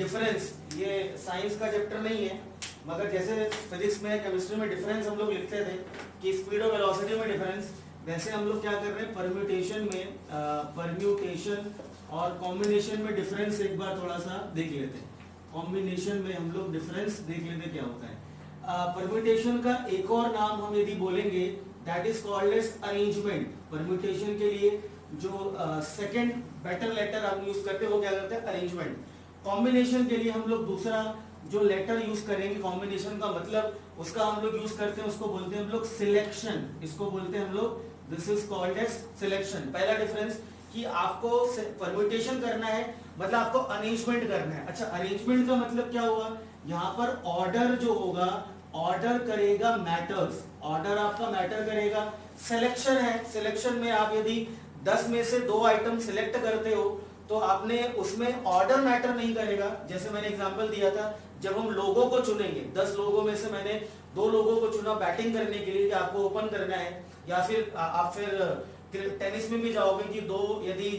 Difference, ये science का chapter नहीं है, मगर जैसे फिजिक्स में केमिस्ट्री में डिफरेंस हम लोग लिखते थे कि स्पीड और वेलोसिटी में डिफरेंस, वैसे हम लोग क्या कर रहे हैं परम्यूटेशन में, परम्यूटेशन और कॉम्बिनेशन में डिफरेंस एक बार थोड़ा सा देख लेते हैं। कॉम्बिनेशन में हम लोग डिफरेंस देख लेते क्या होता है। परम्यूटेशन का एक और नाम हम यदि बोलेंगे that is called as arrangement. Permutation के लिए जो सेकंड बेटर लेटर हम यूज करते हैं वो क्या करते हैं, अरेंजमेंट। कॉम्बिनेशन के लिए हम लोग दूसरा जो लेटर यूज करेंगे कॉम्बिनेशन का मतलब उसका हम लोग यूज करते हैं, उसको बोलते हैं हम लोग सिलेक्शन, इसको बोलते हैं हम लोग, this is called as selection. पहला डिफरेंस कि आपको परम्यूटेशन करना है मतलब आपको अरेंजमेंट करना है। अच्छा, अरेंजमेंट का मतलब क्या हुआ, यहाँ पर ऑर्डर जो होगा, ऑर्डर करेगा मैटर्स, ऑर्डर आपका मैटर करेगा। सिलेक्शन है, सिलेक्शन में आप यदि 10 में से 2 आइटम सिलेक्ट करते हो तो आपने उसमें ऑर्डर मैटर नहीं करेगा। जैसे मैंने एग्जांपल दिया था, जब हम लोगों को चुनेंगे, 10 लोगों में से मैंने 2 लोगों को चुना बैटिंग करने के लिए कि आपको ओपन करना है, या फिर आप फिर टेनिस में भी जाओगे कि 2 यदि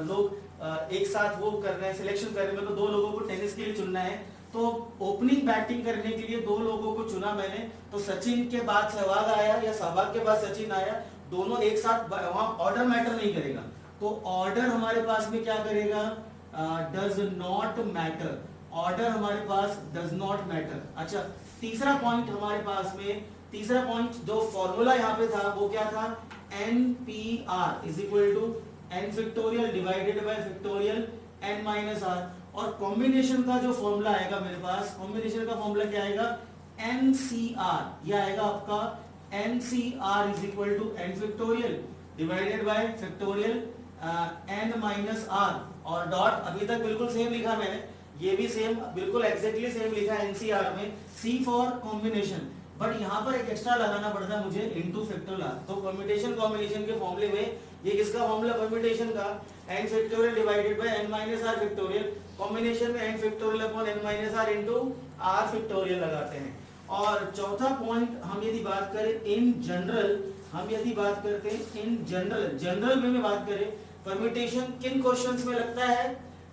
लोग एक साथ वो कर रहे हैं, सिलेक्शन कर रहे हैं, तो 2 लोगों को टेनिस के लिए चुनना है, तो ओपनिंग बैटिंग करने के लिए 2 लोगों को चुना मैंने, तो सचिन के बाद सहवाग आया या सहवाग के बाद सचिन आया, दोनों एक साथ, वहां ऑर्डर मैटर नहीं करेगा। तो ऑर्डर हमारे पास में क्या करेगा, डज नॉट मैटर, ऑर्डर हमारे पास डज नॉट मैटर। अच्छा, तीसरा पॉइंट हमारे पास में, तीसरा पॉइंट जो फॉर्मूला यहाँ पे था वो क्या था, NPR is equal to n factorial divided by factorial n minus r। और कॉम्बिनेशन का जो फॉर्मूला आएगा मेरे पास, कॉम्बिनेशन का फॉर्मूला क्या आएगा, NCR, ये आएगा आपका NCR is equal to n factorial divided by factorial n minus r, और डॉट अभी तक बिल्कुल सेम लिखा मैंने, ये भी सेम बिल्कुल एग्जैक्टली सेम लिखा NCR में, C फॉर कॉम्बिनेशन, बट यहाँ पर एक एक्स्ट्रा लगाना पड़ता है मुझे, इनटू फैक्टोरियल। तो परम्यूटेशन कॉम्बिनेशन के फॉर्मूले में ये किसका फॉर्मूला, परम्यूटेशन का, n factorial divided bye n minus r factorial, combination में n factorial upon n minus r into r factorial लगाते हैं। और चौथा पॉइंट हम यदि बात करें इन जनरल, हम यदि बात करते हैं इन जनरल, जनरल में बात करें परम्यूटेशन किन क्वेश्चंस में लगता है,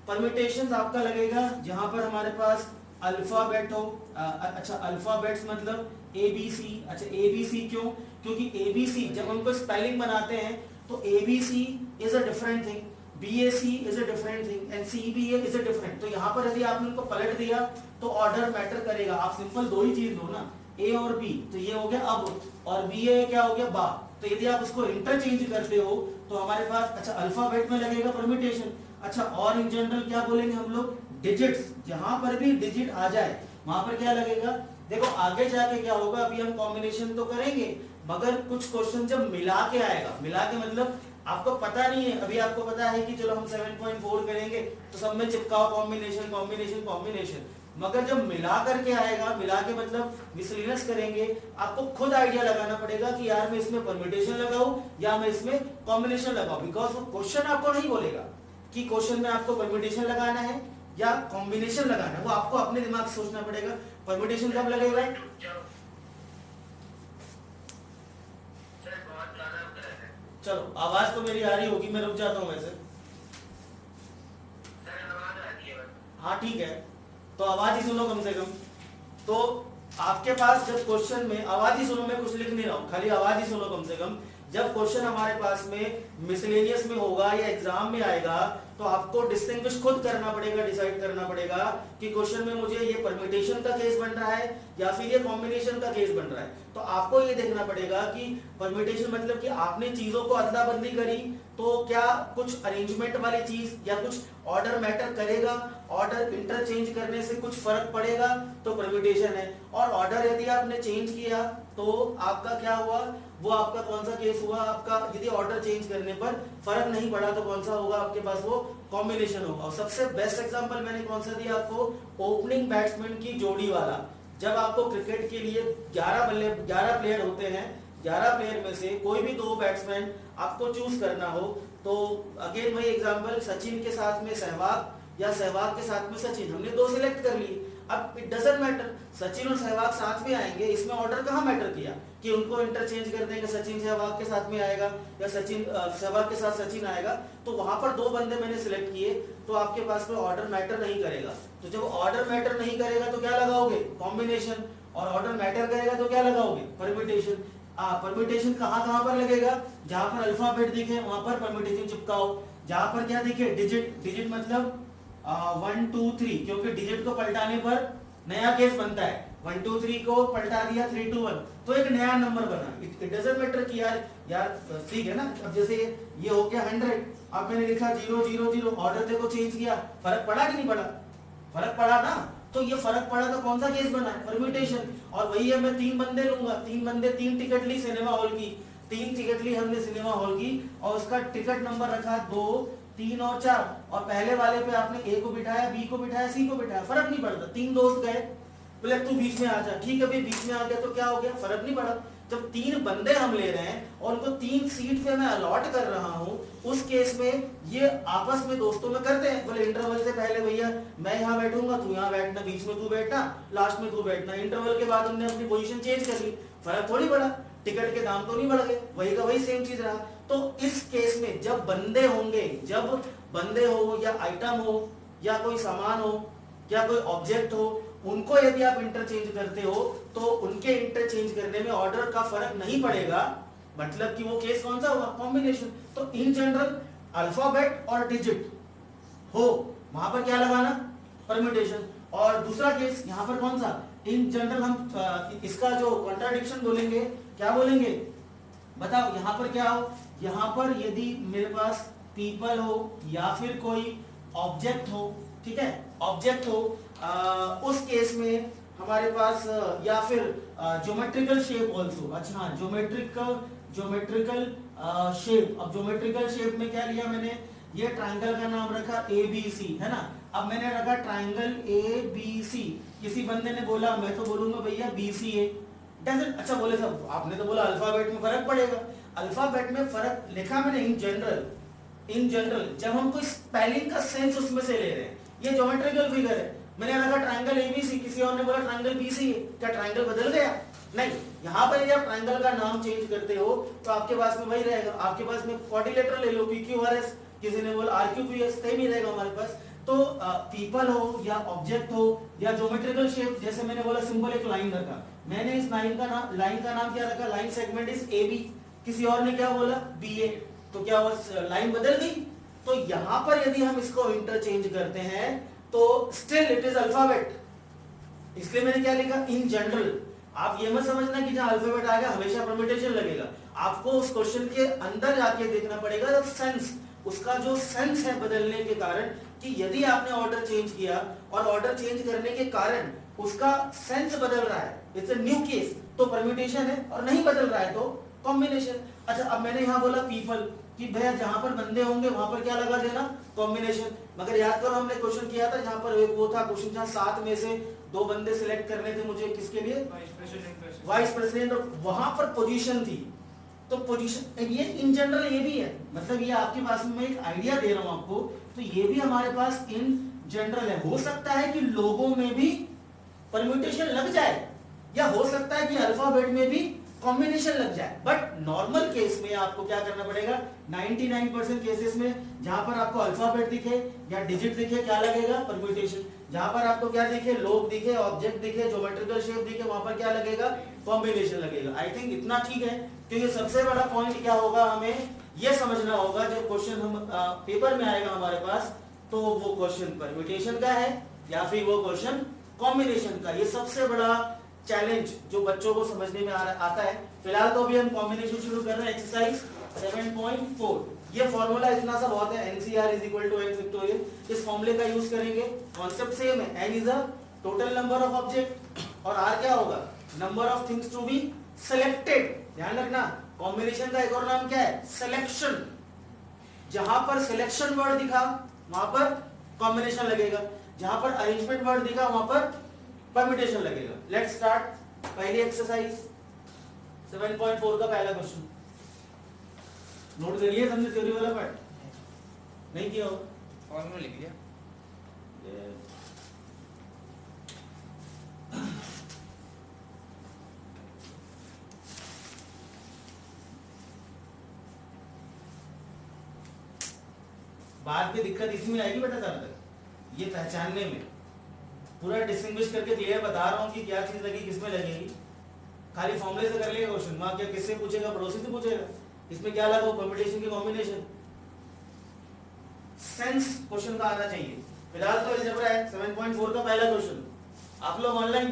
परम्यूटेशन आपका लगेगा जहां पर हमारे पास अल्फाबेट हो, अच्छा अल्फाबेट्स मतलब ABC। अच्छा, ABC क्यों, क्योंकि ABC जब हमको स्पेलिंग बनाते हैं तो ABC is a different thing, BAC is a different thing and CBA is a different. तो यहाँ पर यदि आपने उनको पलट दिया तो ऑर्डर मैटर करेगा। आप सिंपल 2 ही चीज लो ना, A और B, तो ये हो गया अब, और BA क्या हो गया बा। तो यदि आप उसको इंटरचेंज करते हो तो हमारे पास, अच्छा अल्फाबेट में लगेगा परम्यूटेशन। अच्छा, और इन जनरल क्या बोलेंगे हम लोग, डिजिट्स, जहां पर भी डिजिट आ जाए वहां पर क्या लगेगा। देखो आगे जाके क्या होगा, अभी हम कॉम्बिनेशन तो करेंगे मगर कुछ क्वेश्चन जब मिला के आएगा, मिला के मतलब आपको पता नहीं है, अभी आपको पता है कि चलो हम 7.4 करेंगे तो सब में चिपकाओ कॉम्बिनेशन कॉम्बिनेशन कॉम्बिनेशन, मगर जब मिला करके आएगा, मिला के मतलब मिसलिनियस करेंगे, आपको खुद आइडिया लगाना पड़ेगा कि यार मैं इसमें परम्यूटेशन लगाऊं या मैं इसमें कॉम्बिनेशन लगाऊं, बिकॉज वो क्वेश्चन आपको नहीं बोलेगा कि क्वेश्चन में आपको परम्यूटेशन लगाना है या कॉम्बिनेशन लगाना है, वो आपको अपने दिमाग से सोचना पड़ेगा। परम्यूटेशन कब लगेगा, चलो आवाज तो मेरी आ रही होगी, मैं रुक जाता हूँ वैसे, हाँ ठीक है, तो आवाज ही सुनो कम से कम। तो आपके पास जब क्वेश्चन में, आवाज ही सुनो, मैं कुछ लिख नहीं रहा हूँ, खाली आवाज ही सुनो कम से कम। जब क्वेश्चन हमारे पास में मिसलेनियस में होगा या एग्जाम में आएगा तो आपको डिस्टिंग्विश खुद करना पड़ेगा, डिसाइड करना पड़ेगा कि क्वेश्चन में मुझे ये परम्यूटेशन का केस बन रहा है या फिर ये कॉम्बिनेशन का केस बन रहा है। तो आपको ये देखना पड़ेगा कि परम्यूटेशन मतलब कि आपने चीजों को अदला बदली करी तो क्या कुछ अरेंजमेंट वाली चीज या कुछ ऑर्डर मैटर करेगा, ऑर्डर इंटरचेंज करने से कुछ फर्क पड़ेगा तो परम्यूटेशन है। और ऑर्डर यदि आपने चेंज किया तो आपका क्या हुआ, वो आपका कौन सा केस हुआ, आपका यदि ऑर्डर चेंज करने पर फर्क नहीं पड़ा तो कौन सा होगा आपके पास, वो कॉम्बिनेशन होगा। और सबसे बेस्ट एग्जांपल मैंने कौन सा दिया आपको, ओपनिंग बैट्समैन की जोड़ी वाला। जब आपको क्रिकेट के लिए 11 प्लेयर होते हैं, 11 प्लेयर में से कोई भी 2 बैट्समैन आपको चूज करना हो, तो अगेन वही एग्जांपल, सचिन के साथ में सहवाग या सहवाग के साथ में सचिन, हमने 2 सिलेक्ट कर लिए। अब इट डजंट मैटर सचिन और सहवाग साथ में आएंगे, इसमें ऑर्डर कहाँ मैटर किया कि उनको इंटरचेंज कर देंगे, सचिन सहवाग के साथ में आएगा या सचिन सहवाग के साथ सचिन आएगा। तो वहां पर 2 बंदे मैंने सिलेक्ट किए, तो आपके पास कोई ऑर्डर मैटर नहीं करेगा। तो जब ऑर्डर मैटर नहीं करेगा तो क्या लगाओगे, कॉम्बिनेशन, और ऑर्डर मैटर करेगा तो क्या लगाओगे, परम्यूटेशन। परम्यूटेशन कहाँ कहाँ पर लगेगा, जहां पर अल्फाबेट दिखे वहां पर परम्यूटेशन चिपकाओ, जहां पर क्या दिखे, डिजिट, डिजिट मतलब 1 2 3, क्योंकि डिजिट को पलटाने पर नया केस बनता है। 1 2 3 को पलटा दिया 3 2 1, तो एक नया नंबर बना। इट डजंट मैटर कि यार ठीक है ना। अब जैसे ये हो गया 100, अब मैंने लिखा 0 0 0, ऑर्डर देखो चेंज किया, फर्क पड़ा कि नहीं पड़ा, फर्क पड़ा ना। तो ये फर्क पड़ा तो कौन सा केस बना, परम्यूटेशन। और वही है, मैं 3 बंदे लूंगा, 3 बंदे 3 टिकट ली सिनेमा हॉल की, 3 टिकट ली हमने सिनेमा हॉल की, और उसका टिकट नंबर रखा 2 3 और 4, और पहले वाले पे आपने ए को बिठाया, बी को बिठाया, सी को बिठाया, फर्क नहीं पड़ता। 3 दोस्त गए, बोले तू बीच में आ जा, ठीक है भाई बीच में आ गया तो क्या हो गया, फर्क नहीं पड़ा। जब 3 बंदे हम ले रहे हैं और उनको 3 सीट पे मैं अलॉट कर रहा हूं, उस केस में ये आपस में दोस्तों में करते हैं, बोले इंटरवल से पहले भैया मैं यहाँ बैठूंगा, तू यहाँ बैठना, बीच में तू बैठना, लास्ट में तू बैठना। इंटरवल के बाद हमने अपनी पोजीशन चेंज कर ली, फर्क थोड़ी पड़ा, टिकट के दाम तो नहीं बढ़ गए, वही का वही सेम चीज रहा। तो इस केस में जब बंदे होंगे, जब बंदे हो या आइटम हो या कोई सामान हो या कोई ऑब्जेक्ट हो, उनको यदि आप इंटरचेंज करते हो तो उनके इंटरचेंज करने में ऑर्डर का फर्क नहीं पड़ेगा, मतलब कि वो केस कौन सा हुआ, कॉम्बिनेशन। तो इन जनरल अल्फाबेट और डिजिट हो, वहां पर क्या लगाना, परम्यूटेशन। और दूसरा केस यहां पर कौन सा, इन जनरल हम इसका जो कॉन्ट्राडिक्शन बोलेंगे, क्या बोलेंगे बताओ, यहां पर क्या हो, यहां पर यदि मेरे पास पीपल हो या फिर कोई ऑब्जेक्ट हो, ठीक है, ऑब्जेक्ट हो, उस केस में हमारे पास या फिर ज्योमेट्रिकल शेप ऑल्सो। अच्छा हाँ, ज्योमेट्रिकल शेप। अब ज्योमेट्रिकल शेप में क्या लिया मैंने, ये ट्राइंगल का नाम रखा ABC, है ना। अब मैंने रखा ट्राइंगल ABC, किसी बंदे ने बोला, मैं तो बोलूंगा भैया BCA। अच्छा बोले सब, आपने तो बोला अल्फाबेट में फर्क पड़ेगा, अल्फाबेट में फर्क लिखा मैंने इन जनरल जब हम कोई स्पेलिंग का सेंस उसमें से ले रहे हैं, ये ज्योमेट्रिकल फिगर है, मैंने रखा ट्राइंगल ABC, किसी और ने बोला ट्राइंगल BCA, क्या ट्राइंगल बदल गया, नहीं। यहाँ पर यदि आप ट्राइंगल का नाम चेंज करते हो तो आपके पास में वही रहेगा, आपके पास में क्वाड्रिलेटरल ले लो PQRS, किसी ने बोला RQQS, सेम ही रहेगा हमारे पास। तो पीपल हो या ऑब्जेक्ट हो या ज्योमेट्रिकल शेप, जैसे मैंने बोला सिंपल एक लाइन रखा, मैंने इस लाइन का नाम क्या रखा, लाइन सेगमेंट इज AB, किसी और ने क्या बोला BA, तो क्या हुआ, लाइन बदल गई। तो यहां पर यदि हम इसको इंटरचेंज करते हैं तो स्टिल इट इज अल्फाबेट, इसलिए मैंने क्या लिखा, इन जनरल। आप ये मत समझना कि जहां अल्फाबेट आएगा हमेशा परम्यूटेशन लगेगा, आपको उस क्वेश्चन के अंदर जाके देखना पड़ेगा, जब सेंस, उसका जो सेंस है बदलने के कारण, कि यदि आपने ऑर्डर चेंज किया और ऑर्डर चेंज करने के कारण उसका सेंस बदल रहा है, इट्स अ न्यू केस, तो परम्यूटेशन है, और नहीं बदल रहा है तो कॉम्बिनेशन। अच्छा, अब मैंने यहां बोला पीपल, कि भैया जहां पर बंदे होंगे वहां पर क्या लगा देना, कॉम्बिनेशन। मगर याद करो हमने क्वेश्चन किया था जहां पर वो था क्वेश्चन जहां 7 में से 2 बंदे सिलेक्ट करने थे मुझे, किसके लिए, वाइस प्रेसिडेंट, और वहां पर पोजीशन थी। तो पोजीशन ये इन जनरल ये भी है, मतलब ये आपके पास में मैं एक आइडिया दे रहा हूं आपको, तो ये भी हमारे पास इन जनरल है। हो सकता है कि लोगों में भी परम्यूटेशन लग जाए, या हो सकता है कि अल्फाबेट में भी कॉम्बिनेशन लग जाए, बट नॉर्मल केस में आपको क्या करना पड़ेगा, 99% केसेस में जहां पर आपको अल्फाबेट दिखे या डिजिट दिखे, क्या लगेगा, परम्यूटेशन। जहां पर आपको क्या दिखे, लोग दिखे, ऑब्जेक्ट दिखे, ज्योमेट्रिकल शेप दिखे, वहां पर क्या लगेगा, कॉम्बिनेशन लगेगा। आई थिंक इतना ठीक है, क्योंकि सबसे बड़ा पॉइंट क्या होगा, हमें यह समझना होगा, जब क्वेश्चन हम पेपर में आएगा हमारे पास, तो वो क्वेश्चन परम्यूटेशन का है या फिर वो क्वेश्चन कॉम्बिनेशन का। ये सबसे बड़ा चैलेंज जो बच्चों को समझने में आता है। फिलहाल तो अभी हम कॉम्बिनेशन शुरू कर रहे हैं, एक्सरसाइज 7.4। ये फॉर्मूला इतना सा बहुत है, NCR = n फैक्टोरियल, इस फॉर्मूले का यूज करेंगे, कॉन्सेप्ट सेम है, n is a total number of object और r क्या होगा, number of things to be selected. ध्यान रखना, कॉम्बिनेशन का एक और नाम क्या है, सिलेक्शन। जहां पर सिलेक्शन वर्ड दिखा वहां पर कॉम्बिनेशन लगेगा, जहां पर अरेंजमेंट वर्ड दिखा वहां पर परम्यूटेशन लगेगा। Let's start. पहली एक्सरसाइज 7.4 का पहला क्वेश्चन नोट कर लिया हमने, थ्योरी वाला पार्ट नहीं किया होगा, फॉर्मूला लिख लिया। बाद में दिक्कत इसमें आएगी बेटा ज्यादातर, ये पहचानने में। पूरा डिस्टिंग्विश करके क्लियर बता रहा हूँ कि क्या चीज लगी किसमें लगेगी। खाली फॉर्मूले से कर लेगा क्वेश्चन, वहां क्या किससे पूछेगा, पड़ोसी से पूछेगा, इसमें क्या लगा, परम्यूटेशन की कॉम्बिनेशन। सेंस क्वेश्चन का आना चाहिए। फिलहाल तो अलजेब्रा है 7.4 का पहला क्वेश्चन। आप लोग ऑनलाइन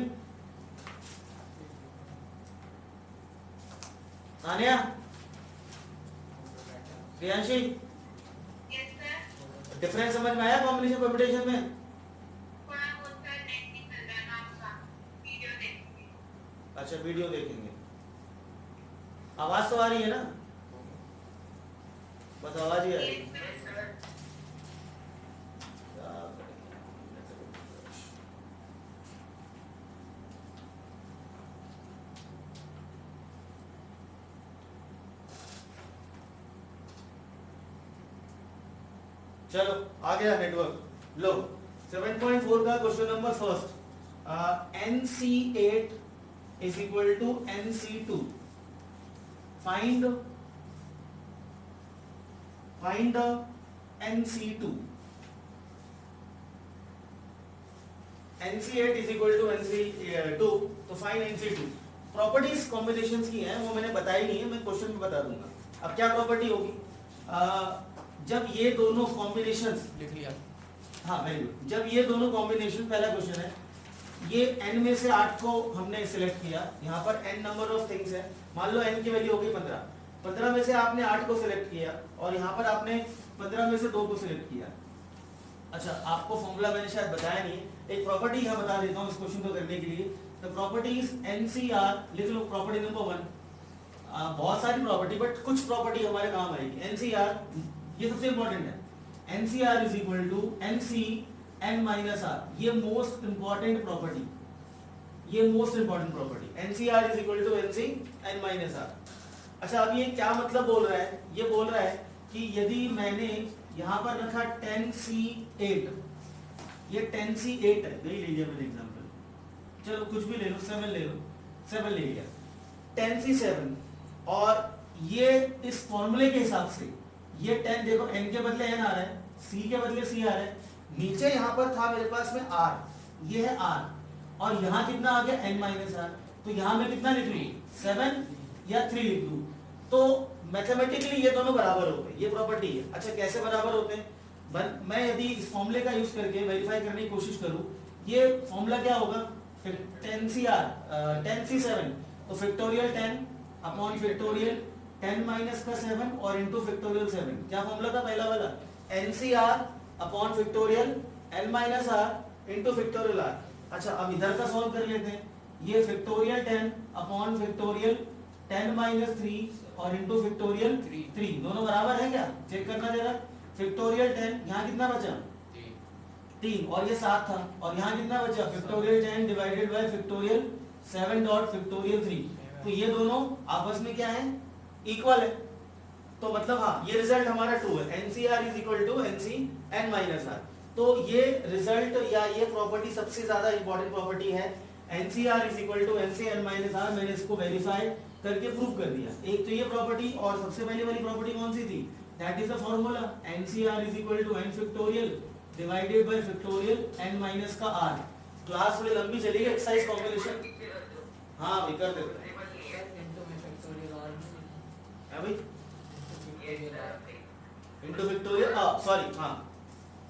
तानिया, प्रियांशी, डिफरेंस समझ में आया कॉम्बिनेशन परम्यूटेशन में? अच्छा वीडियो देखेंगे। आवाज तो आ रही है ना? बस आवाज ही आ रही है। चलो आ गया नेटवर्क। लो 7.4 का question number first, NC8 is equal to NC2. Find NC2. NC8 is equal to NC2, तो find NC2। प्रॉपर्टीज कॉम्बिनेशंस की हैं, वो मैंने बताई नहीं है, मैं क्वेश्चन में बता दूंगा। अब क्या प्रॉपर्टी होगी, जब ये दोनों कॉम्बिनेशंस लिख लिया, हाँ वेरी गुड, जब ये दोनों कॉम्बिनेशन, पहला क्वेश्चन है, ये n में से 8 को हमने सिलेक्ट किया, यहाँ पर n नंबर ऑफ थिंग्स है, मान लो n की वैल्यू होगी 15, 15 में से आपने 8 को सिलेक्ट किया और यहाँ पर आपने 15 में से 2 को सिलेक्ट किया। अच्छा आपको फॉर्मूला मैंने शायद बताया नहीं, एक प्रॉपर्टी यहाँ बता देता हूँ इस क्वेश्चन को करने के लिए। तो प्रॉपर्टीज NCR लिख लो, प्रॉपर्टी नंबर 1, बहुत सारी प्रॉपर्टी बट कुछ प्रॉपर्टी हमारे काम आएगी। NCR ये सबसे इंपॉर्टेंट है, NCR is equal to NC n minus R, ये मोस्ट इंपॉर्टेंट प्रॉपर्टी, ये most important property. NCR is equal to NC n minus R. अच्छा अब ये क्या मतलब बोल रहा है, ये बोल रहा है कि यदि मैंने यहाँ पर रखा 10C8, ये 10C8 है, नहीं लीजिए मैंने एग्जांपल, चलो कुछ भी ले लो, 7 ले लो, 7 ले लिया, 10C7, और ये इस फॉर्मूले के हिसाब से ये 10 देखो, n के बदले n आ रहा है, c के बदले c आ रहा है, नीचे यहाँ पर था मेरे पास में r, ये है r, और यहाँ कितना आ गया n माइनस आर, तो यहाँ मैं कितना लिख लूँ, 7 या 3 लिख लूँ, तो मैथमेटिकली ये दोनों बराबर हो गए, ये प्रॉपर्टी है। अच्छा कैसे बराबर होते हैं, मैं यदि इस फॉर्मूले का यूज करके वेरीफाई करने की कोशिश करूँ, ये फॉर्मूला क्या होगा, 10C7, तो फैक्टोरियल 10 अपॉन फैक्टोरियल 10 माइनस का 7 और इंटू फैक्टोरियल 7, क्या फॉर्मूला था पहला वाला, NCR upon factorial n minus R into factorial r। अच्छा अब इधर का सॉल्व कर लेते हैं, ये फैक्टोरियल 10 अपॉन फैक्टोरियल 10 माइनस 3 और इंटू फैक्टोरियल 3, दोनों बराबर है क्या, चेक करना जरा। फैक्टोरियल 10 यहाँ कितना बचा, 3, और ये 7 था, और यहाँ कितना बचा, factorial 10 divided by factorial 7 dot factorial 3, तो ये दोनों आपस में क्या है, इक्वल है, तो मतलब हाँ ये रिजल्ट हमारा ट्रू है, NCR is equal to NC n minus R. तो ये रिजल्ट या ये प्रॉपर्टी सबसे ज्यादा इंपॉर्टेंट प्रॉपर्टी है, NCR is equal to NC n minus R. मैंने इसको वेरीफाई करके प्रूव कर दिया। एक तो ये प्रॉपर्टी, और सबसे पहले वाली प्रॉपर्टी कौन सी थी, that is the formula NCR is equal to n factorial divided by factorial n minus का r। क्लास थोड़ी लंबी चलेगी, एक्सरसाइज कॉम्बिनेशन, हाँ भी कर देते हैं भाई, इंटू फैक्टोरियल, सॉरी हाँ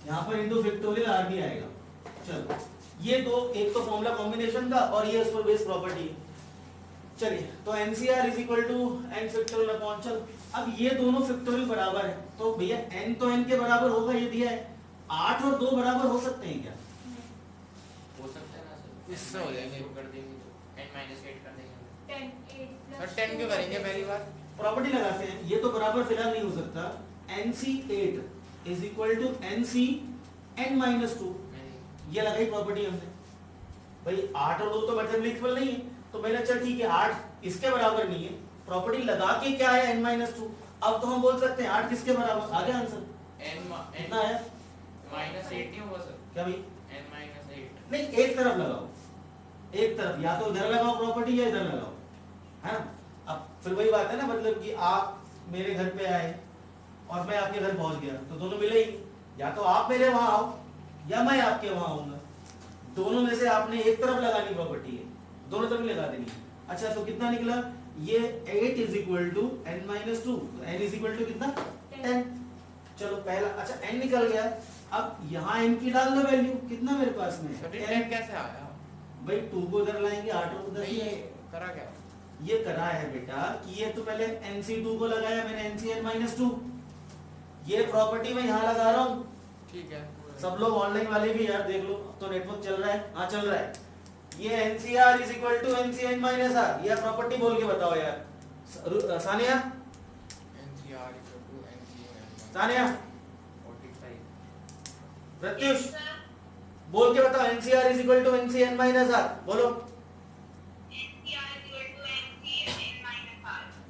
यहाँ पर इंटू फैक्टोरियल आर भी आएगा। चलो ये दो, एक तो फॉर्मूला कॉम्बिनेशन का और ये उस पर बेस्ड प्रॉपर्टी है। चलिए तो NCR is equal to n factorial upon, चल अब ये दोनों फैक्टोरियल बराबर है, तो भैया n तो n के बराबर होगा, ये दिया है, 8 और 2 बराबर हो सकते हैं क्या, हो सकता है ना सर, इससे हो जाएंगे, कर देंगे तो n माइनस 8 कर देंगे, 10 10 क्यों करेंगे, पहली बार प्रॉपर्टी लगाते हैं, ये तो बराबर फिलहाल नहीं हो सकता। NC8 is equal to NC n minus 2, ये लगाई प्रॉपर्टी हमने, भाई 8 और 2 तो मैथमेटिकल नहीं है, तो मैंने चल ठीक है 8 इसके बराबर नहीं है, प्रॉपर्टी लगा के क्या है n माइनस 2, अब तो हम बोल सकते हैं 8 किसके बराबर, आ गया आंसर, कितना है, माइनस 8 नहीं होगा सर, क्या भाई, n माइनस 8 नहीं एक तरफ लगाओ, एक तरफ, या तो इधर लगाओ प्रॉपर्टी या इधर लगाओ, है ना। अब फिर वही बात है ना, मतलब कि आप मेरे घर पे आए और मैं आपके घर पहुंच गया, तो दोनों मिले ही, या तो आप मेरे वहां आओ या मैं आपके वहां आऊंगा, दोनों में से आपने एक तरफ लगानी प्रॉपर्टी है, दोनों तरफ लगा देनी है। अच्छा तो कितना निकला, ये 8 is equal to n minus two, n is equal to कितना 10। चलो पहला, अच्छा n निकल गया, अब यहाँ n की डाल दो वैल्यू, कितना मेरे पास में है 10 कैसे आया भाई, 2 को उधर लाएंगे 8 को उधर, ये करा क्या ये करा है बेटा कि ये तो पहले nc2 को लगाया मैंने ncn माइनस टू, ये प्रॉपर्टी मैं यहाँ लगा रहा हूँ। ठीक है सब लोग ऑनलाइन वाले भी यार देख लो, अब तो नेटवर्क चल रहा है, हाँ चल रहा है। ये NCR is equal to NCN minus r, यह प्रॉपर्टी बोल के बताओ यार Sania, NCR equal to NCN Sania 45 Pratyush बोल के बताओ, NCR is equal to NCN minus r, बोलो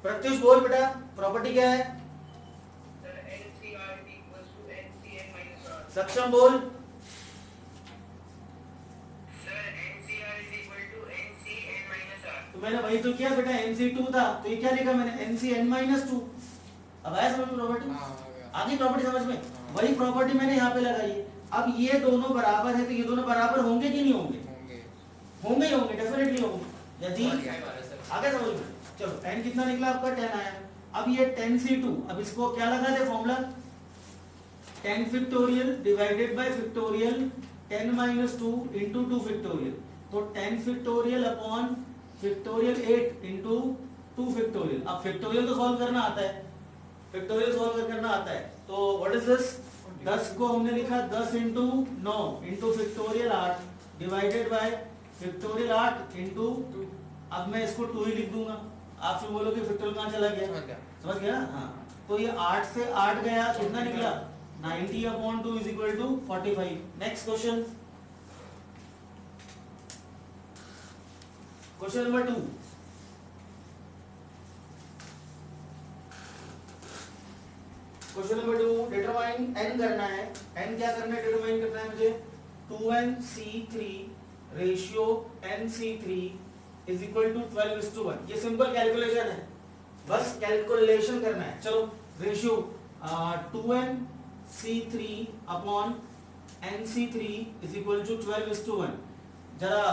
प्रत्युष बोल बेटा, प्रॉपर्टी क्या है, सक्षम बोल, तो मैंने वही तो किया बेटा, NC2 था तो ये क्या लिखा मैंने NCN माइनस टू। अब आया समझ में प्रॉपर्टी, आगे प्रॉपर्टी समझ में, वही प्रॉपर्टी मैंने यहाँ पे लगाई है। अब ये दोनों बराबर है तो ये दोनों बराबर होंगे कि नहीं होंगे, होंगे ही होंगे, डेफिनेटली होंगे, या जी आगे समझ में। चलो n कितना निकला आपका 10 आया, अब ये 10c2, अब इसको क्या लगा दे formula 10 factorial divided by factorial 10 minus 2 into 2 factorial, तो 10 factorial upon factorial 8 into 2 factorial. अब फैक्टोरियल तो सॉल्व करना आता है, फैक्टोरियल सॉल्व करना आता है, तो व्हाट इज दिस, 10 को हमने लिखा 10 into 9 into factorial 8 divided by factorial 8 into, अब मैं इसको 2 ही लिख दूंगा, आप फिर बोलोगे फैक्टोरियल कहाँ चला गया, समझ गया ना, हाँ तो ये 8 से 8 गया, कितना निकला 90 upon 2 is equal to 45। Next question, question number 2, question number 2 determine n करना है, n क्या करना है, डिटरमाइन करना है मुझे 2nc3 ratio nc3 is equal to 12:1। ये सिंपल कैलकुलेशन है, बस कैलकुलेशन करना है। चलो ratio 2nc3 upon nc3 is equal to 12:1। जरा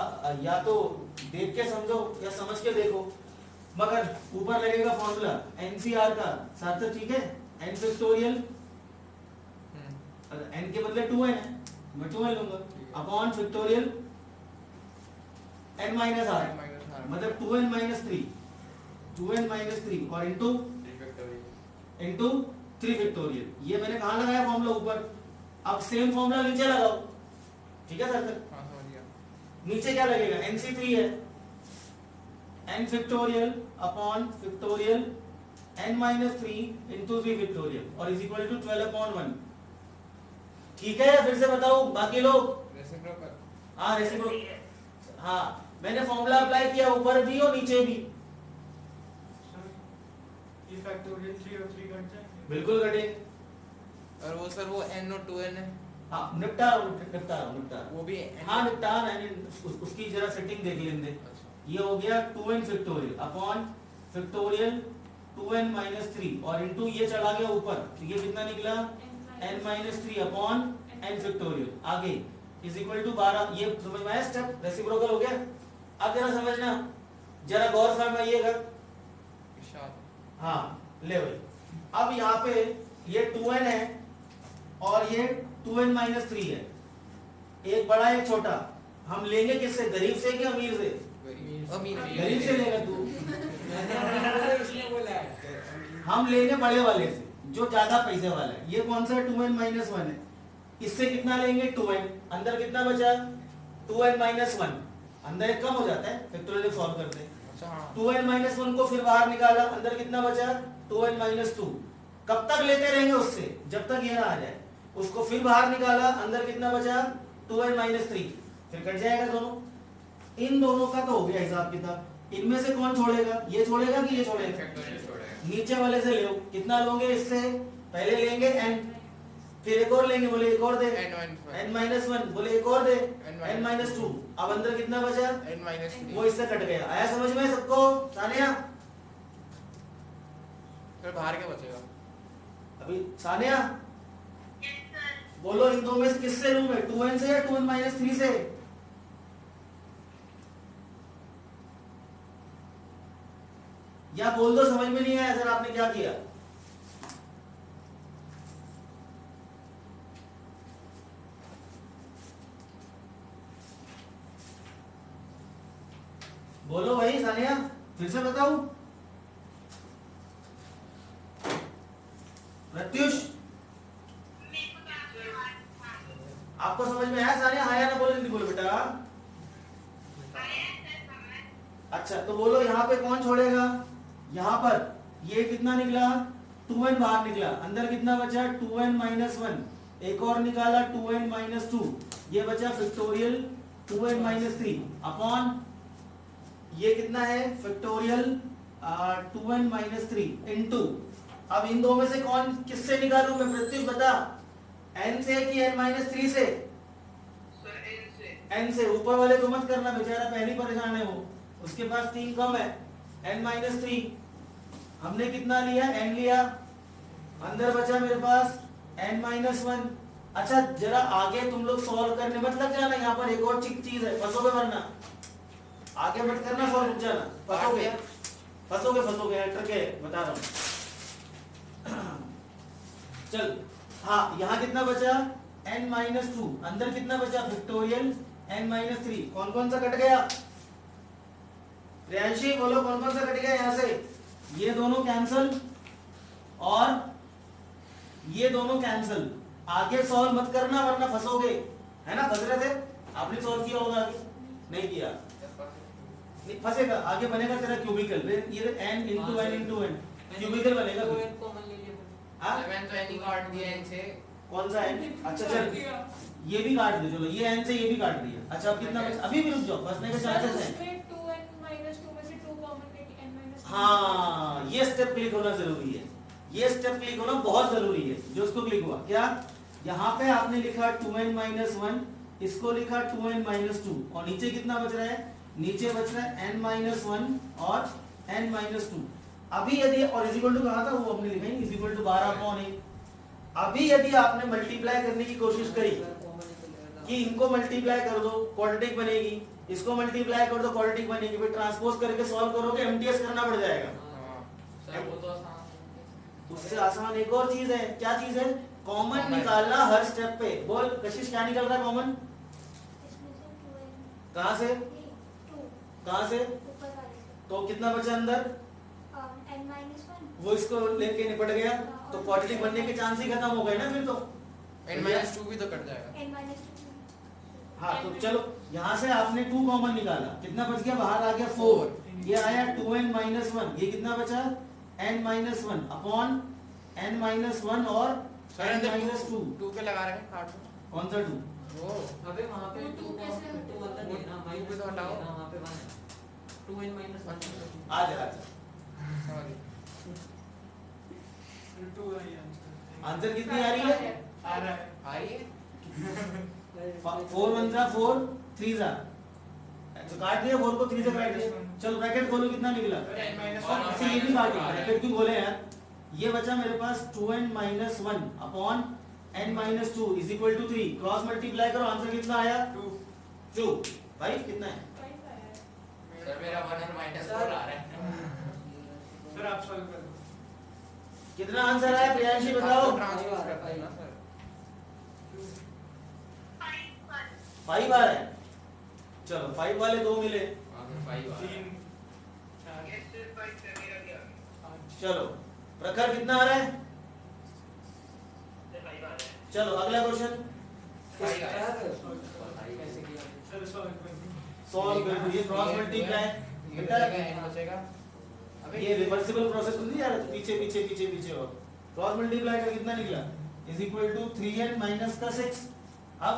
या तो देख के समझो या समझ के देखो, मगर ऊपर लगेगा फॉर्मूला NCR का, सार्थक ठीक है, n फैक्टोरियल, n के बदले 2n है, मैं 2n लूंगा upon factorial n minus r, मतलब 2n माइनस 3, 2n माइनस 3 और इंटू 3 फैक्टोरियल। ये मैंने कहाँ लगाया फॉर्मूला ऊपर, अब सेम फॉर्मूला नीचे लगाओ, ठीक है सर, नीचे क्या लगेगा NC3 है, n factorial upon factorial n minus 3 into 3 factorial और इज इक्वल टू 12/1। ठीक है, या फिर से बताओ बाकी लोग, हाँ रेसिप्रोकल, हाँ मैंने फॉर्मूला अप्लाई किया ऊपर भी और नीचे भी, फैक्टोरियल 3 और 3 कट जाएंगे, बिल्कुल कटे। और वो सर वो n और 2n है, हाँ निपटा रहा वो भी हाँ निपटा उसकी जरा सेटिंग देख लेंगे। ये हो गया 2n factorial upon factorial 2n minus 3 और इंटू ये चला गया ऊपर, तो ये कितना निकला n minus 3 upon n factorial, आगे इज इक्वल टू 12। ये समझ में आया स्टेप, रेसिप्रोकल हो गया। अब जरा समझना, जरा गौर फरमाइएगा, हाँ ले भाई, अब यहाँ पे ये 2n है और ये 2n माइनस 3 है, एक बड़ा एक छोटा, हम लेंगे किससे, गरीब से कि अमीर से, गरीब से लेगा तू, हम लेंगे बड़े वाले से जो ज्यादा पैसे वाला है। ये कौन सा 2n माइनस 1 है, इससे कितना लेंगे 2n, अंदर कितना बचा 2n माइनस 1, अंदर एक कम हो जाता है, फैक्टोरियल सॉल्व करते हैं, 2n माइनस 1 को फिर बाहर निकाला, अंदर कितना बचा 2n माइनस 2। कब तक लेते रहेंगे उससे, जब तक ये ना आ जाए, उसको फिर बाहर निकाला, अंदर कितना बचा 2n माइनस 3, फिर कट जाएगा दोनों। इन दोनों का तो हो गया हिसाब किताब, इनमें से कौन छोड़ेगा, ये छोड़ेगा कि ये छोड़ेगा, नीचे वाले से लो, कितना लोगे इससे, पहले लेंगे n, फिर एक और लेंगे, बोले एक और दे n माइनस 1, बोले एक और दे n माइनस 2, अब अंदर कितना बचा n माइनस 3, वो इससे कट गया। आया समझ में सबको, सानिया फिर बाहर क्या बचेगा, अभी सानिया बोलो इन दो में से किससे लूं मैं, 2n से या 2n माइनस 3 से? या बोल दो समझ में नहीं आया सर आपने क्या किया? बोलो भाई सानिया, फिर से बताऊं? प्रत्युष आपको समझ में आया सानिया? हाँ या ना बोलो, नहीं बोलो बेटा। अच्छा तो बोलो यहाँ पे कौन छोड़ेगा? यहाँ पर ये कितना निकला? 2n बाहर निकला, अंदर कितना बचा? 2n माइनस 1, एक और निकाला 2n माइनस 2, ये बचा फैक्टोरियल 2n माइनस 3 अपॉन ये कितना है? फैक्टोरियल 2n माइनस 3 इंटू, अब इन दो में से कौन किससे निकालूं मैं? प्रत्युष बता, n से कि n माइनस 3 से? n से। ऊपर वाले को मत करना, बेचारा पहली परेशान है वो, उसके पास 3 कम है। n माइनस 3 हमने कितना लिया? n लिया, अंदर बचा मेरे पास n माइनस 1। अच्छा जरा आगे तुम लोग सॉल्व करने मत लग जाना, यहाँ पर एक और चीज है, फंसोगे वरना, आगे मत करना, सॉल्व रुक जाना, फंसोगे फंसोगे फंसोगे, ट्रिक है बता रहा हूं। चल हाँ, यहाँ कितना बचा? n माइनस 2, अंदर कितना बचा? Factorial n minus 3। कौन कौन सा कट गया? प्रियांशी बोलो कौन कौन सा कट गया यहाँ से? ये दोनों कैंसल और ये दोनों कैंसल। आगे सॉल्व मत करना वरना फंसोगे, है ना? फंस रहे थे? आपने सॉल्व किया होगा? आगे नहीं किया, नहीं फंसेगा। आगे बनेगा तेरा क्यूबिकल, ये n इंटू n क्यूबिकल बनेगा। हाँ तो n ही काट दिया n से। कौन सा n? अच्छा चल ये भी काट दो, चलो ये n से ये भी काट दिया। अच्छा अब कितना बचा? अभी भी रुक जाओ, फंसने के चांसेस हैं। हाँ ये स्टेप क्लिक होना जरूरी है, ये स्टेप क्लिक होना बहुत जरूरी है। जो उसको क्लिक हुआ क्या? यहाँ पे आपने लिखा 2n माइनस 1, इसको लिखा 2n माइनस 2, और नीचे कितना बच रहा है? नीचे बच रहा है n माइनस 1 और n माइनस 2। अभी यदि, और इज इक्वल टू कहा था वो हमने लिखा है, इज इक्वल टू 12/1। अभी यदि आपने मल्टीप्लाई करने की कोशिश करी कि इनको मल्टीप्लाई कर दो क्वाड्रेटिक बनेगी, इसको मल्टीप्लाई कर दो क्वाड्रेटिक बनेगी, फिर ट्रांसपोज करके सॉल्व करोगे एमटीएस करना पड़ जाएगा। सर वो तो आसान, उससे आसान एक और चीज है। क्या चीज है? कॉमन निकालना हर स्टेप पे। बोल कशिश क्या निकल रहा है कॉमन? कहां से? कहां से? तो कितना बचा अंदर? वो इसको लेके निपट गया, तो क्वाड्रेटिक बनने के चांस ही खत्म हो गए ना फिर तो। n-2 भी तो कट जाएगा। हाँ तो चलो यहाँ से आपने 2 कॉमन निकाला, कितना बच गया? बाहर आ गया 4, ये आया 2n माइनस 1, ये कितना बचा? n minus 1 upon n minus 1 और n माइनस 2। 2 के लगा रहे हैं, काट दो। कौन सा 2? वो अबे वहां पे 2 कैसे 2 अंदर नहीं है ना, टू पे तो हटाओ। वहां पे 1 है, 2n माइनस 1। आ जा सॉरी, आंसर कितनी आ रही है? आ रहा है। आइए 4 1 जा 4 3 जा, तो काट दिया 4 को 3 से काट दिया। चलो ब्रैकेट खोलो, कितना निकला? अच्छा ये भी काट दिया, ब्रैकेट क्यों खोले यार? ये बचा मेरे पास 2n minus 1 upon n minus 2 is equal to 3। Cross multiply करो, आंसर कितना आया? 2 भाई कितना है? सर मेरा 1 और -4 आ रहा है। सर आप सॉल्व कर दो। कितना आंसर आया प्रियांशी बताओ? ट्रांसपोज करता है ना सर। 5 आ रहा है। चलो 5 वाले 2 मिले, आगे 5 आ रहा है। 3 चलो प्रखर कितना आ रहा है? चलो अगला क्वेश्चन 5 आ रहा है। कैसे किया? सर सॉल्व कर दो। सॉल्व कर दो। ये क्रॉस मल्टीप्लाई ये बचेगा, n बचेगा। अबे ये रिवर्सिबल प्रोसेस तो नहीं जा रहा, पीछे पीछे पीछे पीछे। और क्रॉस मल्टीप्लाई का कितना निकला? Is equal to 3n minus का 6। अब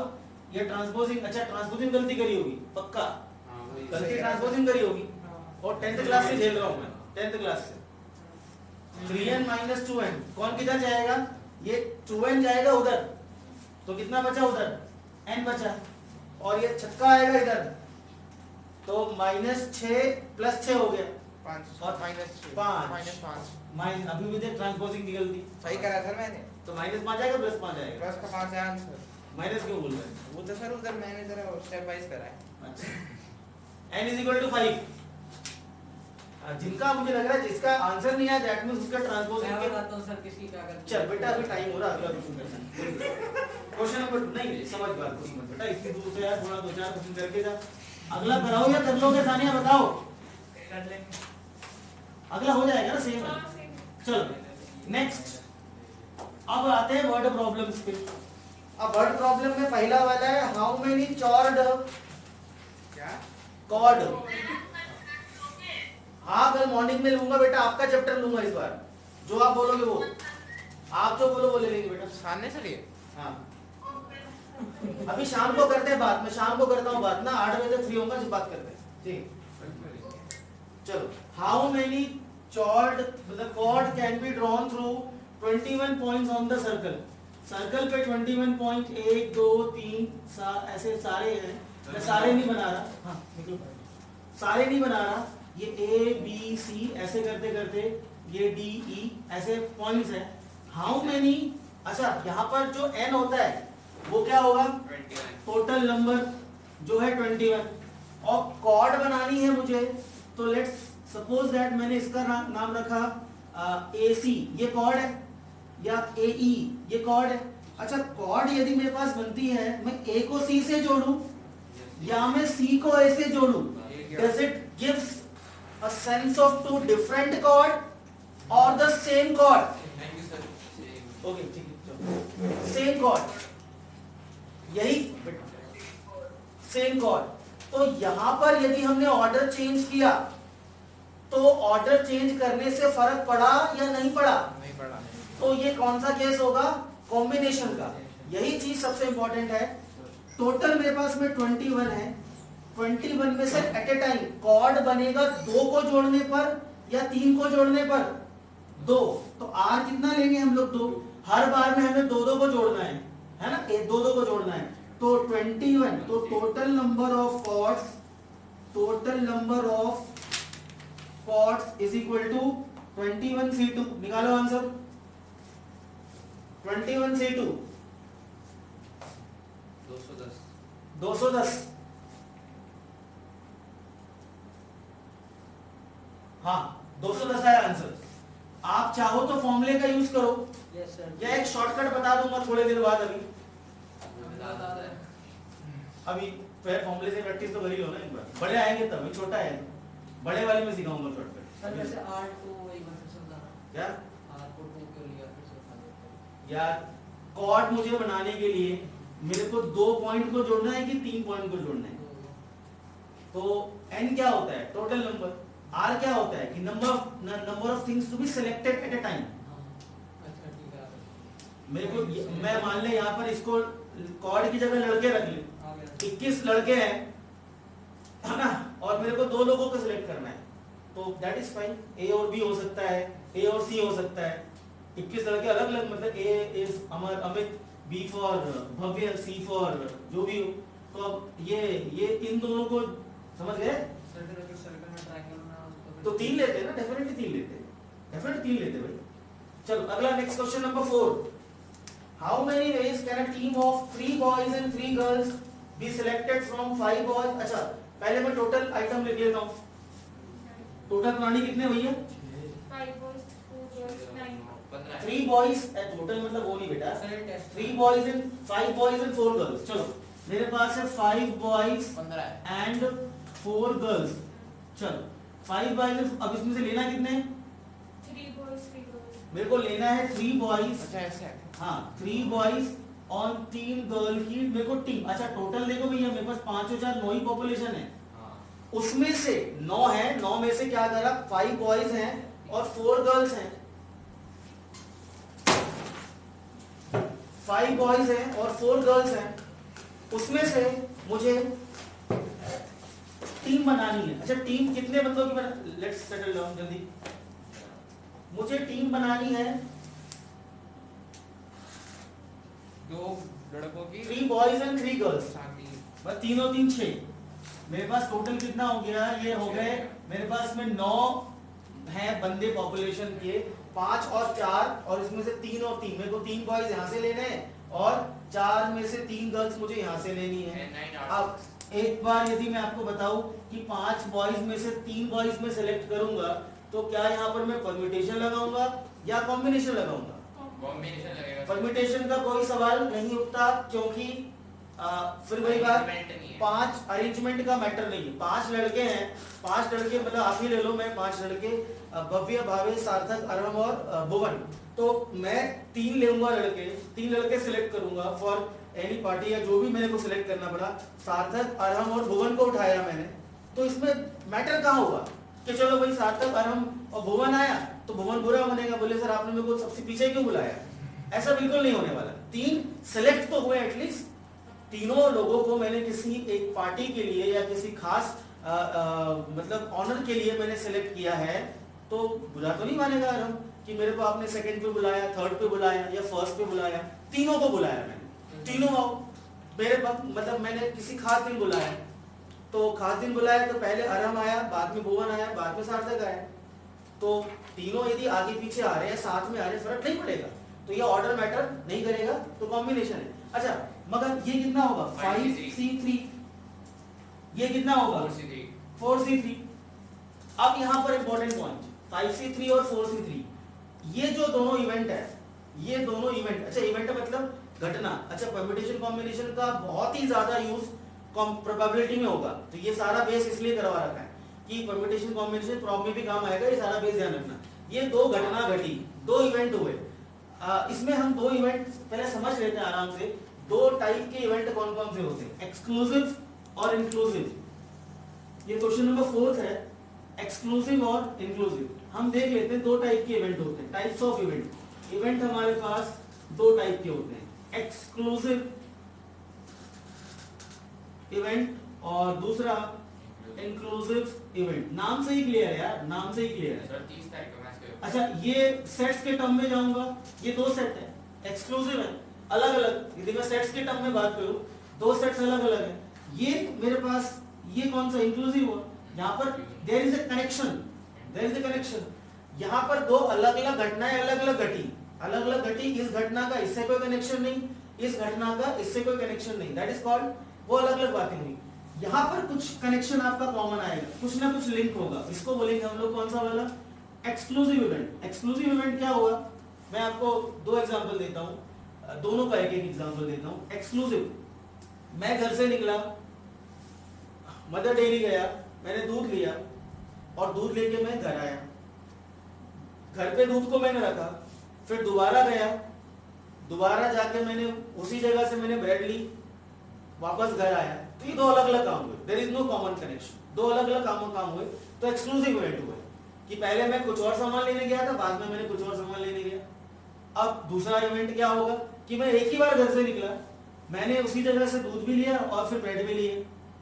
ये ट्रांसपोजिंग, अच्छा ट्रांसपोजिंग गलती करी होगी पक्का, हां वही गलती ट्रांसपोजिंग करी होगी। हाँ। और 10th क्लास से झेल रहा हूं मैं, 10th क्लास से। 3n माइनस 2n कौन किधर जाएगा? ये 2n जाएगा उधर, तो कितना बचा उधर? n बचा, और ये छक्का आएगा इधर, तो -6 + 6 हो गया। 5 और माइनस 5 5 माइन अभी भी देख ट्रांसपोजिंग निकल दी सही करा सर मैंने तो -5 आएगा +5 आएगा प्लस का 5 है आंसर माइनस क्यों बोल रहे हैं वो तो सर उधर मैंने जरा स्टेप वाइज करा है अच्छा n = 5 जिनका मुझे लग रहा है जिसका आंसर नहीं आया दैट मींस उसका ट्रांसपोजिंग मैं के बताता हूँ सर किसकी क्या करते चल बेटा अभी टाइम हो रहा है अगला क्वेश्चन करना है क्वेश्चन नंबर नहीं समझ बात कुछ मत बेटा इतनी दूर से यार थोड़ा 2-4 क्वेश्चन करके जा अगला कराओ या कर लोगे सानिया बताओ कर लेंगे अगला हो जाएगा ना सेम चलो नेक्स्ट अब आते हैं वर्ड प्रॉब्लम्स पे अब वर्ड प्रॉब्लम में पहला वाला है हाउ मेनी चॉर्ड क्या कॉर्ड हाँ कल मॉर्निंग में लूंगा बेटा आपका चैप्टर लूंगा इस बार जो आप बोलोगे वो आप जो बोलो वो ले लेंगे बेटा सामने से लिए हाँ अभी शाम को करते हैं बात मैं शाम को करता हूँ बात ना 8 बजे तक फ्री होऊंगा जब बात करते हैं ठीक है चलो हाउ मेनी चॉर्ड मतलब chord can be drawn through 21 points on the circle circle पे 21 पॉइंट 1 2 3 ऐसे सारे हैं मैं सारे नहीं बना रहा हाँ निकलो सारे नहीं बना रहा ये ए बी सी ऐसे करते करते ये डी ई ऐसे पॉइंट्स हैं हाउ मेनी अच्छा यहाँ पर जो n होता है वो क्या होगा 21 टोटल नंबर जो है 21 और कॉर्ड बनानी है मुझे तो लेट्स सपोज दैट मैंने इसका नाम रखा ए सी ये कॉर्ड है या ए ई ये कॉर्ड है अच्छा कॉर्ड यदि मेरे पास बनती है मैं ए को सी से जोड़ूं या मैं सी को ए से जोड़ूं does it gives a sense of two different chord or the same chord thank you sir okay ठीक है same chord यही same chord तो यहां पर यदि हमने ऑर्डर चेंज किया तो ऑर्डर चेंज करने से फर्क पड़ा या नहीं पड़ा नहीं पढ़ा तो ये कौन सा केस होगा कॉम्बिनेशन का यही चीज सबसे इंपॉर्टेंट है टोटल मेरे पास में 21 है 21 में से एट ए टाइम कॉर्ड बनेगा 2 को जोड़ने पर या 3 को जोड़ने पर 2 तो आर कितना लेंगे हम लोग 2 हर बार में हमें 2 को जोड़ना है ना 2 को जोड़ना है तो 21 तो total number of chords is equal to 21 C2 निकालो आंसर 21 C2 210 हाँ 210 है आंसर आप चाहो तो फॉर्मूले का यूज करो यस सर या एक शॉर्टकट बता दूंगा थोड़े देर बाद अभी फिर फॉर्मूले से प्रैक्टिस तो कर ही लो ना एक बार बड़े आएंगे तब ये छोटा है बड़े वाले में सिखाऊंगा सर शॉर्टकट वैसे आर को एक बार फिर से बताना क्या आर को 2 क्यों लिया फिर से बता दो यार कॉर्ड मुझे बनाने के लिए मेरे को 2 पॉइंट को जोड़ना है कि 3 पॉइंट को जोड़ना है तो n क्या होता है टोटल नंबर r क्या होता है कि number of things to be selected at a time अच्छा ठीक है मेरे को मैं मान ले यहाँ पर इसको कॉर्ड की जगह लड़के रख ले आ गया 21 लड़के हैं है ना और मेरे को 2 लोगों को सिलेक्ट करना है तो दैट इज फाइन ए और बी हो सकता है ए और सी हो सकता है 21 लड़के अलग अलग मतलब a is Amar Amit b for Bhavya c for जो भी हो तो अब ये इन दोनों को समझ गए सर्कल अगर सर्कल में ट्रायंगल बना तो 3 लेते हैं ना डेफिनेटली 3 लेते हैं डेफिनेटली 3 लेते हैं भाई चलो अगला next question number 4 how many veg can a team of 3 boys and 3 girls be selected from 5 boys अच्छा पहले मैं टोटल आइटम लिख लेता हूं टोटल प्राणी कितने भैया 3 बॉयज टोटल मतलब वो नहीं बेटा sir test 3 boys and 5 boys and 4 girls चलो मेरे पास है 5 बॉयज 15 है एंड 4 गर्ल्स चलो 5 बॉयज अब इसमें से लेना कितने 3 boys 3 girls मेरे को लेना है 3 बॉयज अच्छा ऐसे है हाँ 3 बॉयज और 3 गर्ल की मेरे को टीम अच्छा टोटल देखो भैया मेरे पास 5 और 4 9 ही पॉपुलेशन है हाँ उसमें से 9 है 9 में से क्या करा 5 बॉयज हैं और 4 गर्ल्स हैं 5 बॉयज हैं और 4 गर्ल्स हैं उसमें से मुझे टीम बनानी है अच्छा टीम कितने बंदों की बना लेट्स सेटल डाउन जल्दी मुझे टीम बनानी है 2 लड़कों की 3 बॉयज एंड 3 गर्ल्स शादी बस 3 और 3 6 मेरे पास टोटल कितना हो गया ये हो गए मेरे पास में 9 हैं बंदे पॉपुलेशन के 5 और 4 और इसमें से 3 और 3, मेरे को 3 बॉयज यहाँ से लेने हैं और 4 में से 3 गर्ल्स मुझे यहाँ से लेनी है। अब एक बार यदि मैं आपको बताऊं कि 5 बॉयज में से 3 बॉयज में सेलेक्ट करूंगा तो क्या यहाँ पर मैं परम्यूटेशन लगाऊंगा या कॉम्बिनेशन लगाऊंगा? कॉम्बिनेशन लगेगा। परम्यूटेशन का कोई सवाल नहीं उठता, क्योंकि फिर वही बात, 5 अरेंजमेंट का मैटर नहीं है। 5 लड़के हैं, 5 लड़के मतलब आप ही ले लो, मैं 5 लड़के भव्य, भावेश, सार्थक, अरहम और भुवन, तो मैं 3 लेऊंगा लड़के, 3 लड़के सिलेक्ट करूंगा फॉर एनी पार्टी या जो भी मेरे को सिलेक्ट करना पड़ा। सार्थक, अरहम और भुवन को उठाया मैंने, तो इसमें मैटर कहाँ हुआ कि चलो भाई सार्थक, अरहम और भुवन आया तो भुवन बुरा बनेगा, बोले सर आपने मेरे को सबसे पीछे क्यों बुलाया? ऐसा बिल्कुल नहीं होने वाला। 3 सिलेक्ट तो हुए एटलीस्ट, तीनों लोगों को मैंने किसी एक पार्टी के लिए या किसी खास मतलब ऑनर के लिए मैंने सिलेक्ट किया है, तो बुरा तो नहीं मानेगा अरहम कि मेरे को आपने सेकंड पे बुलाया, थर्ड पे बुलाया या फर्स्ट पे बुलाया। तीनों को बुलाया मैंने, तीनों आओ मेरे पास, मतलब मैंने किसी खास दिन बुलाया, तो खास दिन बुलाया तो पहले अरहम आया, बाद में भुवन आया, बाद में सार्थक आया, तो तीनों यदि आगे पीछे आ रहे हैं, साथ में आ रहे हैं, फर्क नहीं पड़ेगा, तो ये ऑर्डर मैटर नहीं करेगा, तो कॉम्बिनेशन है। अच्छा मगर ये कितना होगा? 5C3, ये कितना होगा? 4C3। अब यहाँ पर इंपॉर्टेंट पॉइंट, 5C3 और 4C3, ये जो दोनों इवेंट है, ये दोनों इवेंट, अच्छा इवेंट मतलब घटना, अच्छा परम्यूटेशन कॉम्बिनेशन का बहुत ही ज्यादा यूज प्रोबेबिलिटी में होगा, तो ये सारा बेस इसलिए करवा रखा है कि परम्यूटेशन कॉम्बिनेशन प्रॉब्लम में भी काम आएगा, ये सारा बेस ध्यान रखना। ये 2 घटना घटी, 2 इवेंट हुए, इसमें हम 2 इवेंट पहले समझ लेते हैं आराम से। 2 टाइप के इवेंट कौन कौन से होते हैं? एक्सक्लूसिव और इंक्लूसिव। ये क्वेश्चन नंबर 4 है, एक्सक्लूसिव और इंक्लूसिव। हम देख लेते हैं 2 टाइप के इवेंट होते हैं, टाइप्स ऑफ इवेंट। इवेंट हमारे पास 2 टाइप के होते हैं, एक्सक्लूसिव इवेंट और दूसरा इंक्लूसिव इवेंट। नाम से ही क्लियर है यार, नाम से ही क्लियर है। सर 30 तारीख को मैच। अच्छा ये सेट्स के टर्म में जाऊंगा, ये 2 सेट है, एक्सक्लूसिव है, अलग अलग। यदि मैं सेट्स के टर्म में बात करूं, 2 सेट्स अलग अलग है। ये मेरे पास ये कौन सा इंक्लूसिव हुआ? यहाँ पर there is a connection, there is a connection. यहाँ पर 2 अलग अलग घटनाएं अलग अलग घटी, अलग अलग घटी। इस घटना का इससे कोई कनेक्शन नहीं, इस घटना का इससे कोई कनेक्शन नहीं, दैट इज कॉल्ड, वो अलग अलग बातें हुई। यहाँ पर कुछ कनेक्शन आपका कॉमन आएगा, कुछ ना कुछ लिंक होगा, इसको बोलेंगे हम लोग कौन सा वाला? Exclusive event. एक्सक्लूसिव इवेंट क्या हुआ? मैं आपको 2 एग्जांपल देता हूँ, दोनों का एक एक एग्जांपल देता हूँ। एक्सक्लूसिव, मैं घर से निकला, मदर डेयरी गया, मैंने दूध लिया और दूध लेके मैं घर आया, घर पे दूध को मैंने रखा, फिर दोबारा गया, दोबारा जाके मैंने उसी जगह से मैंने ब्रेड ली, वापस घर आया, तो ये 2 अलग अलग काम हुए, there is no common connection. 2 अलग अलग काम हुए, तो एक्सक्लूसिव इवेंट हुए कि पहले मैं कुछ और सामान लेने गया था, बाद में मैंने कुछ और सामान लेने गया। अब दूसरा इवेंट क्या होगा कि मैं एक ही बार घर से निकला, मैंने उसी जगह से दूध भी लिया और फिर ब्रेड भी लिए,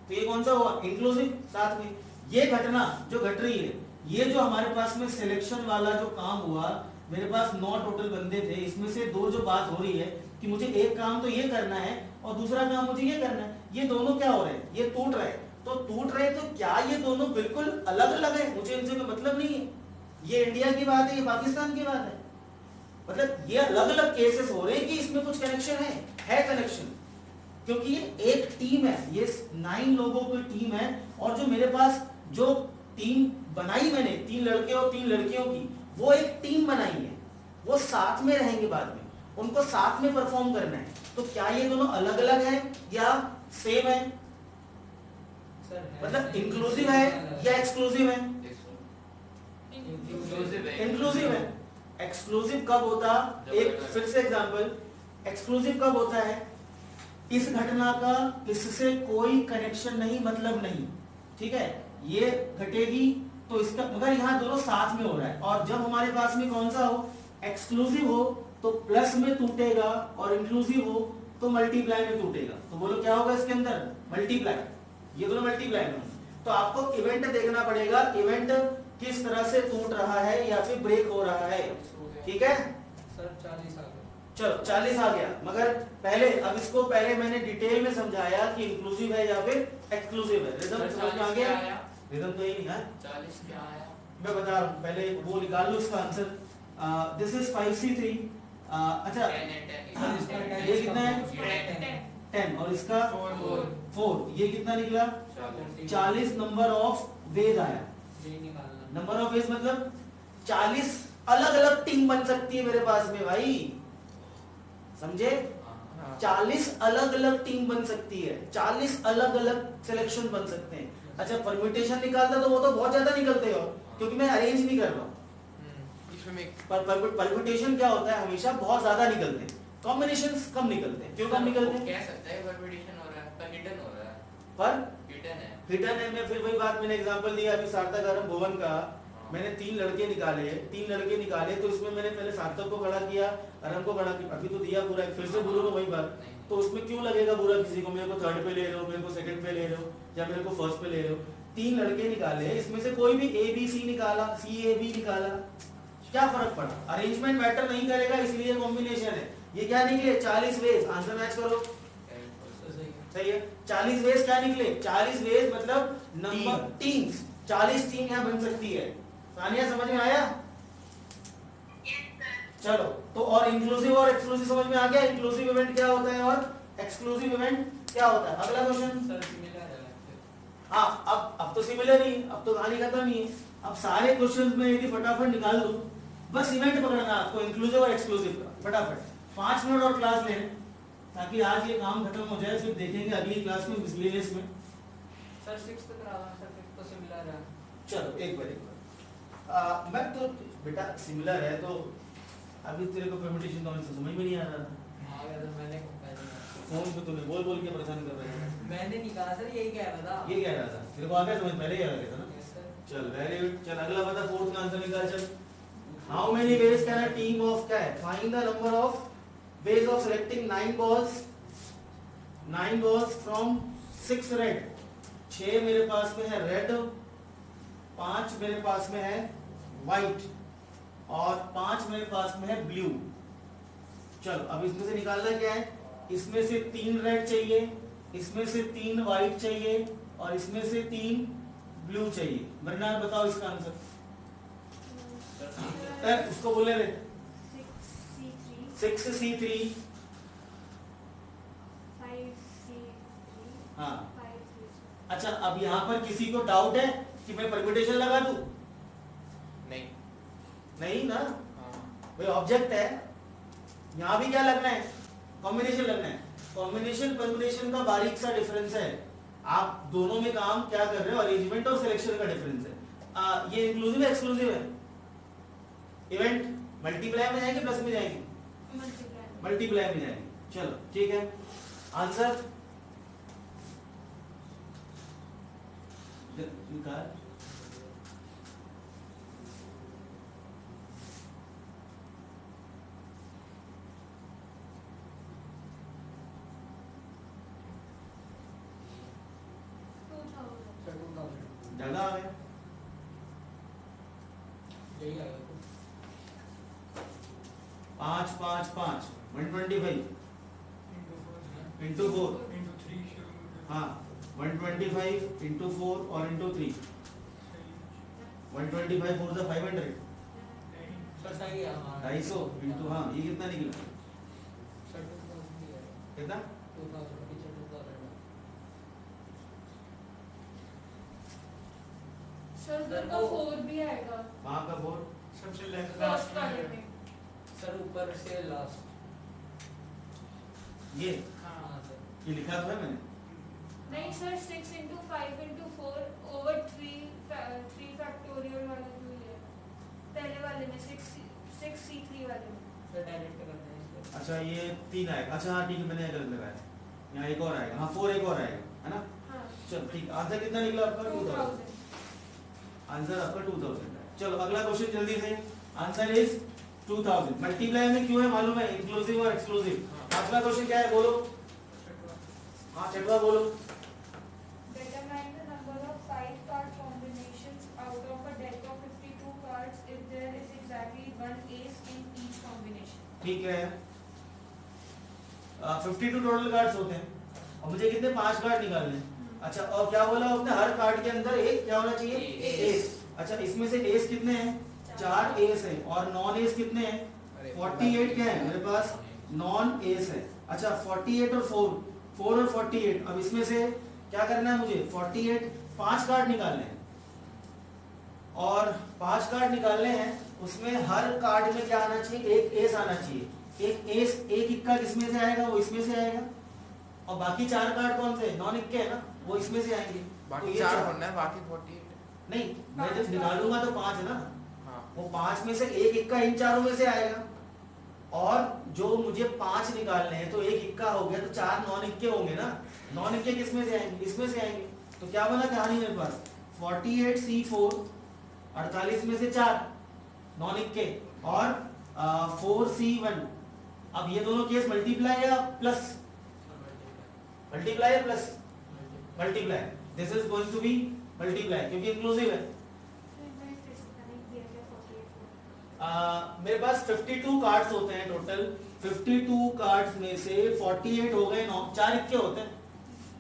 तो ये कौन सा हुआ? इंक्लूसिव। साथ में ये घटना जो घट रही है, ये जो हमारे पास में सिलेक्शन वाला जो काम हुआ, मेरे पास 9 टोटल बंदे थे, इसमें से 2 जो बात हो रही है कि मुझे एक काम तो ये करना है और दूसरा काम मुझे ये करना है, ये दोनों क्या हो रहे हैं? ये टूट रहे हैं। तो टूट रहे तो क्या ये दोनों बिल्कुल अलग अलग है? मुझे इनसे कोई मतलब नहीं है। ये इंडिया की बात है, ये पाकिस्तान की बात है, मतलब ये अलग अलग केसेस हो रहे हैं कि इसमें कुछ कनेक्शन है कनेक्शन, क्योंकि ये एक टीम है, ये 9 लोगों की टीम है, और जो मेरे पास जो टीम बनाई मैंने 3 लड़के और 3 लड़कियों की, वो एक टीम बनाई है, वो साथ में रहेंगे, बाद में उनको साथ में परफॉर्म करना है। तो क्या ये दोनों अलग अलग है या सेम है? मतलब इंक्लूसिव है या एक्सक्लूसिव है? इंक्लूसिव है। एक्सक्लूसिव कब होता? एक फिर से एग्जांपल, एक्सक्लूसिव कब होता है? इस घटना का इससे कोई कनेक्शन नहीं, मतलब नहीं, ठीक है, ये घटेगी तो इसका, मगर यहाँ दोनों साथ में हो रहा है। और जब हमारे पास में कौन सा हो? एक्सक्लूसिव हो तो प्लस में टूटेगा, और इंक्लूसिव हो तो मल्टीप्लाई में टूटेगा। तो बोलो क्या होगा इसके अंदर? मल्टीप्लाई, ये दोनों मल्टीप्लाई में। तो आपको इवेंट देखना पड़ेगा, इवेंट किस तरह से टूट रहा है या फिर ब्रेक हो रहा है, ठीक है सर 40 आ गया। चलो 40 आ गया, मगर पहले, अब इसको पहले मैंने डिटेल में समझाया कि इंक्लूसिव है या फिर एक्सक्लूसिव है। रिदम समझ में आ गया? रिदम तो यही नहीं है। 40 क्या आया? मैं बता रहा हूँ, पहले वो निकाल लो इसका आंसर। This is 5C3। अच्छा 10 and 10 ये कितना है? 10. 10 और इसका 4। ये कितना निकला? 40 40 नंबर ऑफ वेज आया। यही निकालना। नंबर ऑफ वेज मतलब 40 अलग अलग टीम बन सकती है मेरे पास में भाई, समझे? 40 अलग अलग टीम बन सकती है, 40 अलग अलग सिलेक्शन बन सकते हैं। अच्छा परम्यूटेशन निकालता तो वो तो बहुत ज्यादा निकलते हो, क्योंकि मैं अरेंज नहीं कर रहा हूँ। पर परम्यूटेशन क्या होता है, हमेशा बहुत ज्यादा निकलते हैं, कॉम्बिनेशंस कम निकलते हैं। क्यों कम निकलते हैं? कह सकता है परम्यूटेशन हो रहा है पर हिडन हो रहा है। पर हिडन है। हिडन है। मैं फिर वही बात मैंने एग्जांपल दिया अभी सार्थक अरम भुवन का। मैंने 3 लड़के निकाले तो इसमें मैंने पहले सार्थक को खड़ा किया, अरम को खड़ा किया, अभी तो दिया पूरा, फिर से बोलूंगा वही बात। तो उसमें क्यों लगेगा बुरा किसी को? मेरे को थर्ड पे ले रहे हो, मेरे को सेकंड पे ले रहे हो, या मेरे को फर्स्ट पे ले रहे हो। 3 लड़के निकाले, इसमें से कोई भी ए बी सी निकाला, सी ए बी निकाला, क्या फर्क पड़ा? अरेंजमेंट मैटर नहीं करेगा, इसलिए कॉम्बिनेशन है। ये क्या निकले? 40 वेज। आंसर मैच करो। सही है। 40 वेज क्या निकले? 40 वेज मतलब नंबर टीम्स, 40 टीम यहाँ बन सकती है। सानिया समझ में आया? चलो तो और इंक्लूसिव और एक्सक्लूसिव समझ में आ गया। इंक्लूसिव इवेंट क्या होता है और एक्सक्लूसिव इवेंट क्या होता है? अगला क्वेश्चन। सर सिमिलर है। हाँ अब तो सिमिलर ही, अब तो कहानी खत्म ही है। अब सारे क्वेश्चंस में यदि फटाफट निकाल दूं, बस इवेंट पकड़ना आपको, इंक्लूसिव और एक्सक्लूसिव का। फटाफट 5 मिनट और क्लास ले लें ताकि आज ये काम खत्म हो जाए, फिर देखेंगे अगली क्लास में मिसलेनियस में। सर 6 तक करा सर 6 तो सिमिलर है। चलो एक बार मैं तो बेटा सिमिलर है तो अभी तेरे को परम्यूटेशन का समझ में नहीं आ रहा था। आ गया तो मैंने फोन पे तूने बोल बोल के परेशान कर रहा है। मैंने नहीं कहा सर, यही कह रहा था। ये कह रहा था, तेरे को आ गया समझ? पहले ही आ गया था ना। Yes sir. चल वेरी गुड। चल अगला बता, फोर्थ का आंसर निकाल। चल how many veg can a team of क्या है? Find the number of ways of selecting 9 balls from 6 red. 6 मेरे पास में है रेड, 5 मेरे पास में है व्हाइट और 5 मेरे पास में है ब्लू। चलो अब इसमें से निकालना क्या है? इसमें से 3 रेड चाहिए, इसमें से 3 व्हाइट चाहिए और इसमें से 3 ब्लू चाहिए। बरनार बताओ इसका आंसर। उसको बोले रे 6C3 हाँ। अच्छा अब यहाँ पर किसी को डाउट है कि मैं परम्यूटेशन लगा दूं? नहीं ना, भाई ऑब्जेक्ट है। यहाँ भी क्या लगना है? कॉम्बिनेशन लगना है। कॉम्बिनेशन परम्यूटेशन का बारीक सा डिफरेंस है। आप दोनों में काम क्या कर रहे हो? अरेंजमेंट और सिलेक्शन का डिफरेंस है। ये इंक्लूसिव है एक्सक्लूसिव है? इवेंट मल्टीप्लाई में जाएगी प्लस में जाएगी? मल्टीप्लाई में जाएगी। चलो ठीक है। आंसर निकाल। ज्यादा आ गया। यही आएगा। 5 5 5 125 इंटू 4। हाँ 125 इंटू 4 और इंटू 3। 125 4 से 500। सर सही है हमारा। 250 इंटू हाँ ये कितना निकला? सर 2000 ही है। कितना? 2000 पीछे 2000 है। सर का 4 भी आएगा वहाँ का 4 सबसे फर्स्ट वाले में। सर ऊपर से लास्ट। ये हाँ सर। ये लिखा तो है मैंने। नहीं sir 6 into 5 into 4 over 3 factorial वाला जो ये है पहले वाले में 6C3 वाले में। सर डायरेक्ट करते हैं इसको। अच्छा ये 3 आएगा। अच्छा हाँ ठीक है, मैंने गलत लगाया। यहाँ एक और आएगा। हाँ 4 एक और आएगा है ना। हाँ चलो ठीक। आंसर कितना निकला आपका? 2000। 2000। आंसर आपका 2000 है। चलो अगला क्वेश्चन जल्दी से। Answer is 2000। मल्टीप्लाई में क्यों है मालूम है? इंक्लूसिव और एक्सक्लूसिव। अगला क्वेश्चन क्या है बोलो? हाँ चटवा बोलो। Determine the number of 5 card combinations out of a deck of 52 cards if there is exactly one ace in each combination. ठीक है। 52 टोटल कार्ड्स होते हैं और मुझे कितने 5 कार्ड निकालने हैं। अच्छा और क्या बोला उसने? हर कार्ड के अंदर एक क्या होना चाहिए? एस। अच्छा इसमें से एस कितने हैं? 4 एस है और नॉन एस कितने हैं? 48 क्या है मेरे पास? नॉन एस है। अच्छा 48 और 4 और 48, अब इसमें से क्या करना है मुझे? 48 5 कार्ड निकालने हैं और 5 कार्ड निकालने हैं, उसमें हर कार्ड में क्या आना चाहिए? एक एस आना चाहिए। एक एस, एक इक्का किसमें से आएगा? वो इसमें से आएगा। और बाकी 4 कार्ड कौन से? नॉन इक्के है ना, वो इसमें से आएंगे। बाकी तो 4 ढूंढना है, बाकी 48 नहीं, मैं जब निकालूंगा तो 5 है ना, हाँ। वो 5 में से एक इक्का इन चारों में से आएगा और जो मुझे 5 निकालने हैं तो एक इक्का हो गया तो 4 नॉन इक्के होंगे ना। नॉन इक्के किसमें से आएंगे? इसमें से आएंगे। तो क्या बना कहानी मेरे पास? 48C4, 48 में से 4 नॉन इक्के और 4C1। अब ये दोनों केस मल्टीप्लाई या प्लस? मल्टीप्लाई या plus? Multiply. This is going to be multiply क्योंकि इंक्लूसिव है। मेरे पास 52 कार्ड्स होते हैं टोटल। 52 कार्ड्स में से 48 हो गए, 4 इक्के होते हैं।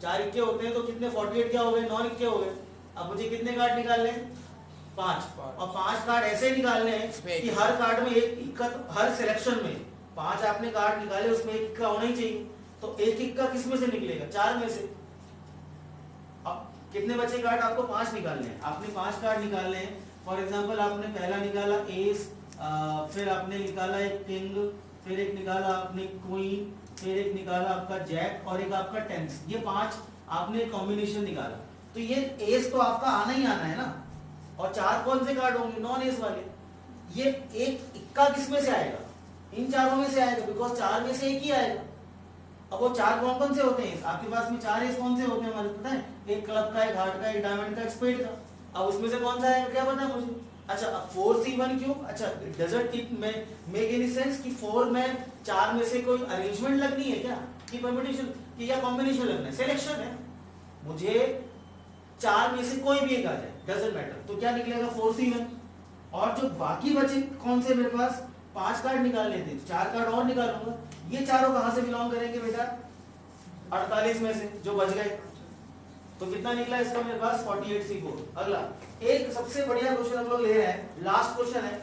4 इक्के होते हैं तो कितने? 48 क्या हो गए? 9 इक्के हो गए। अब मुझे कितने कार्ड निकालने हैं? 5। और 5 कार्ड ऐसे निकालने हैं कि हर कार्ड में एक इक्का, हर सिलेक्शन में 5 आपने कार्ड निकाले, उसमें एक इक्का होना ही चाहिए। तो एक इक्का किस में से निकलेगा? 4 में से। अब कितने बचे कार्ड? आपको 5 निकालने हैं। आपने 5 कार्ड निकालने हैं। फॉर एग्जांपल आपने पहला निकाला एस, फिर आपने निकाला एक किंग, फिर एक निकाला आपने क्वीन, फिर एक निकाला आपका जैक और एक आपका टेंस। ये 5 आपने कॉम्बिनेशन निकाला। तो ये एस तो आपका आना ही आना है ना। और 4 कौन से कार्ड होंगे? नॉन एस वाले। ये एक इक्का किस में से आएगा? इन चारों में से आएगा, बिकॉज 4 में से एक ही आएगा। अब वो 4 कौन कौन से होते हैं? आपके पास में 4 एस कौन से होते हैं हमारे पता है? एक क्लब का, एक हार्ट का, एक डायमंड का, एक स्पेड का। अब उसमें से कौन सा आएगा क्या पता है मुझे? अच्छा अब 4C1 क्यों? अच्छा doesn't it make any sense कि 4 में 4 में से कोई अरेंजमेंट लगनी है क्या? कि परम्यूटेशन कि या कॉम्बिनेशन लगना है? सिलेक्शन है। मुझे 4 में से कोई भी एक आ जाए, डजंट मैटर। तो क्या निकलेगा? 4C1। और जो बाकी बचे कौन से मेरे पास? 5 कार्ड निकालने थे, 4 कार्ड और निकालूंगा। ये चारों कहां से बिलोंग करेंगे बेटा? 48 में से जो बच गए। तो कितना निकला इसका मेरे पास? 48C4। अगला एक सबसे बढ़िया क्वेश्चन हम लोग ले रहे हैं, लास्ट क्वेश्चन है।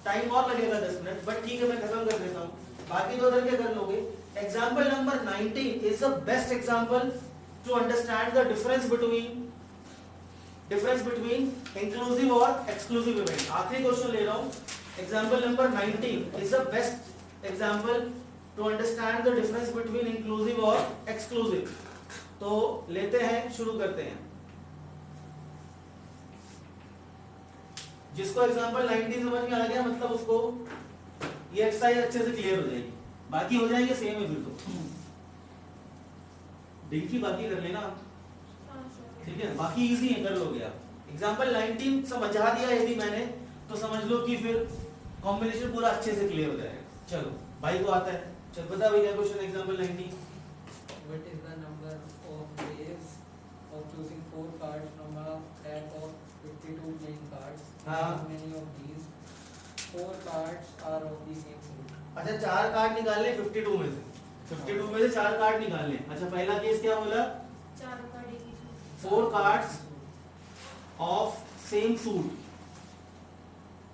टाइम और लगेगा 10 मिनट, बट ठीक है मैं खत्म कर देता हूं। बाकी दो इधर क्या कर लोगे? Example number 19 is the best example to understand the difference between inclusive और एक्सक्लूसिव इवेंट। आखिरी क्वेश्चन ले रहा हूं। Example number 19 is the best example to understand the difference between inclusive और एक्सक्लूसिव। तो लेते हैं, शुरू करते हैं। जिसको एग्जांपल 19 समझ में आ गया मतलब उसको ये एक्सरसाइज अच्छे से क्लियर हो जाएगी। बाकी हो जाएंगे सेम है फिर तो। डिंकी बाकी कर लेना आप, ठीक है? बाकी इजी है, कर लोगे आप। एग्जांपल 19 समझा दिया यदि मैंने तो समझ लो कि फिर कॉम्बिनेशन पूरा अच्छे से क्लियर हो जाएगा। चलो भाई को आता है, चल बता भाई क्या question example 19। What is the number of ways of choosing 4 cards from a pack of 52 playing cards? हाँ। How many of these 4 cards are of the same suit? अच्छा 4 कार्ड निकालने 52 में से, 52 में से 4 कार्ड निकालने। अच्छा पहला केस क्या बोला? 4 कार्ड्स ऑफ सेम सूट।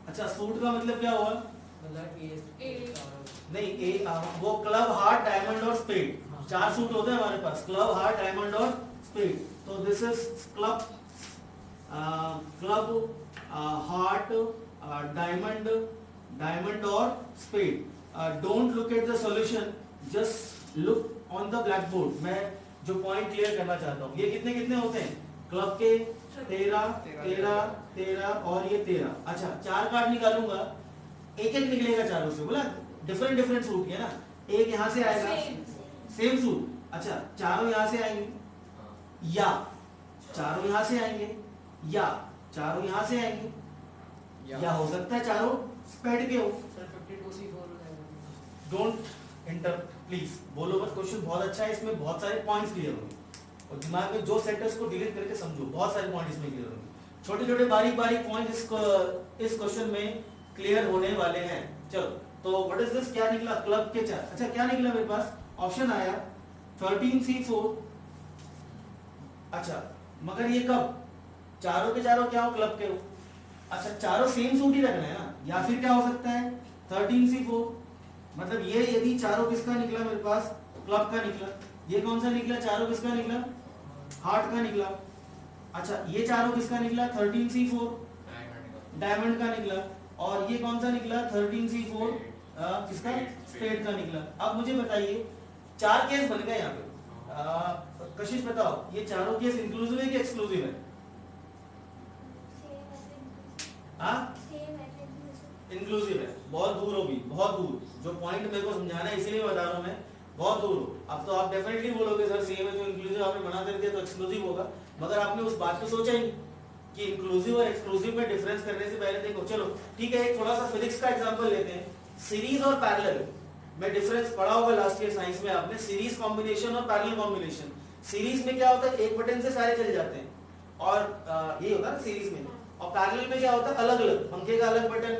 अच्छा सूट का मतलब क्या हुआ? मतलब Ace. नहीं वो क्लब, हार्ट, डायमंड और स्पेड। 4 सूट होते हैं हमारे पास, क्लब, हार्ट, डायमंड और स्पेड। तो this is club, heart, diamond और spade. Don't look at the solution, just look on the blackboard. मैं जो पॉइंट क्लियर करना चाहता हूँ, ये कितने कितने होते हैं? क्लब के 13 और ये 13। अच्छा 4 कार्ड निकालूंगा, एक एक निकलेगा चारों से। बोला डिफरेंट सूट है ना। एक यहाँ से आएगा सेम सूट। अच्छा चारों यहाँ से आएंगे या चारों यहाँ से आएंगे या चारों यहाँ से आएंगे या हो सकता है चारों स्पेड के हो। सर 52C4 हो जाएगा। डोंट इंटर प्लीज, बोलो मत। क्वेश्चन बहुत अच्छा है, इसमें बहुत सारे पॉइंट्स क्लियर होंगे और दिमाग में जो सेंटेंस को डिलीट करके समझो, बहुत सारे पॉइंट इसमें क्लियर होंगे। छोटे छोटे बारीक पॉइंट इस क्वेश्चन में क्लियर होने वाले हैं। चलो तो व्हाट इज दिस? क्या निकला? क्लब के 4। अच्छा क्या निकला मेरे पास? ऑप्शन आया 13C4। अच्छा मगर ये कब? चारों के चारों क्या हो? क्लब के हो। अच्छा चारों सेम सूट ही रखना है ना, या फिर क्या हो सकता है 13C4, मतलब ये यदि चारों किसका निकला मेरे पास, क्लब का निकला, ये कौन सा निकला, चारों किसका निकला, हार्ट का निकला। अच्छा ये चारों किसका निकला, 13C4 डायमंड का निकला, और ये कौन सा निकला 13C4 किसका, स्पेड का निकला। अब मुझे बताइए चार केस बन गए यहाँ पे, कशिश बताओ ये चारों केस इंक्लूसिव है कि एक्सक्लूसिव है? हाँ इंक्लूसिव है, बहुत दूर होगी, बहुत दूर, जो पॉइंट मेरे को समझाना है इसीलिए बता रहा हूँ मैं, बहुत दूर हो। अब तो आप डेफिनेटली बोलोगे सर सेम है तो इंक्लूसिव आपने मना कर दिया तो एक्सक्लूसिव होगा, मगर आपने उस बात को सोचा ही कि इंक्लूसिव और एक्सक्लूसिव में डिफरेंस करने से पहले देखो, चलो ठीक है एक थोड़ा सा फिजिक्स का एग्जांपल लेते हैं, सीरीज और पैरेलल में डिफरेंस पढ़ा होगा लास्ट ईयर साइंस में आपने, सीरीज कॉम्बिनेशन और पैरेलल कॉम्बिनेशन। सीरीज में क्या होता है, एक बटन से सारे चल जाते हैं, और ये होता है सीरीज में, और पैरेलल में क्या होता है अलग अलग, पंखे का अलग बटन,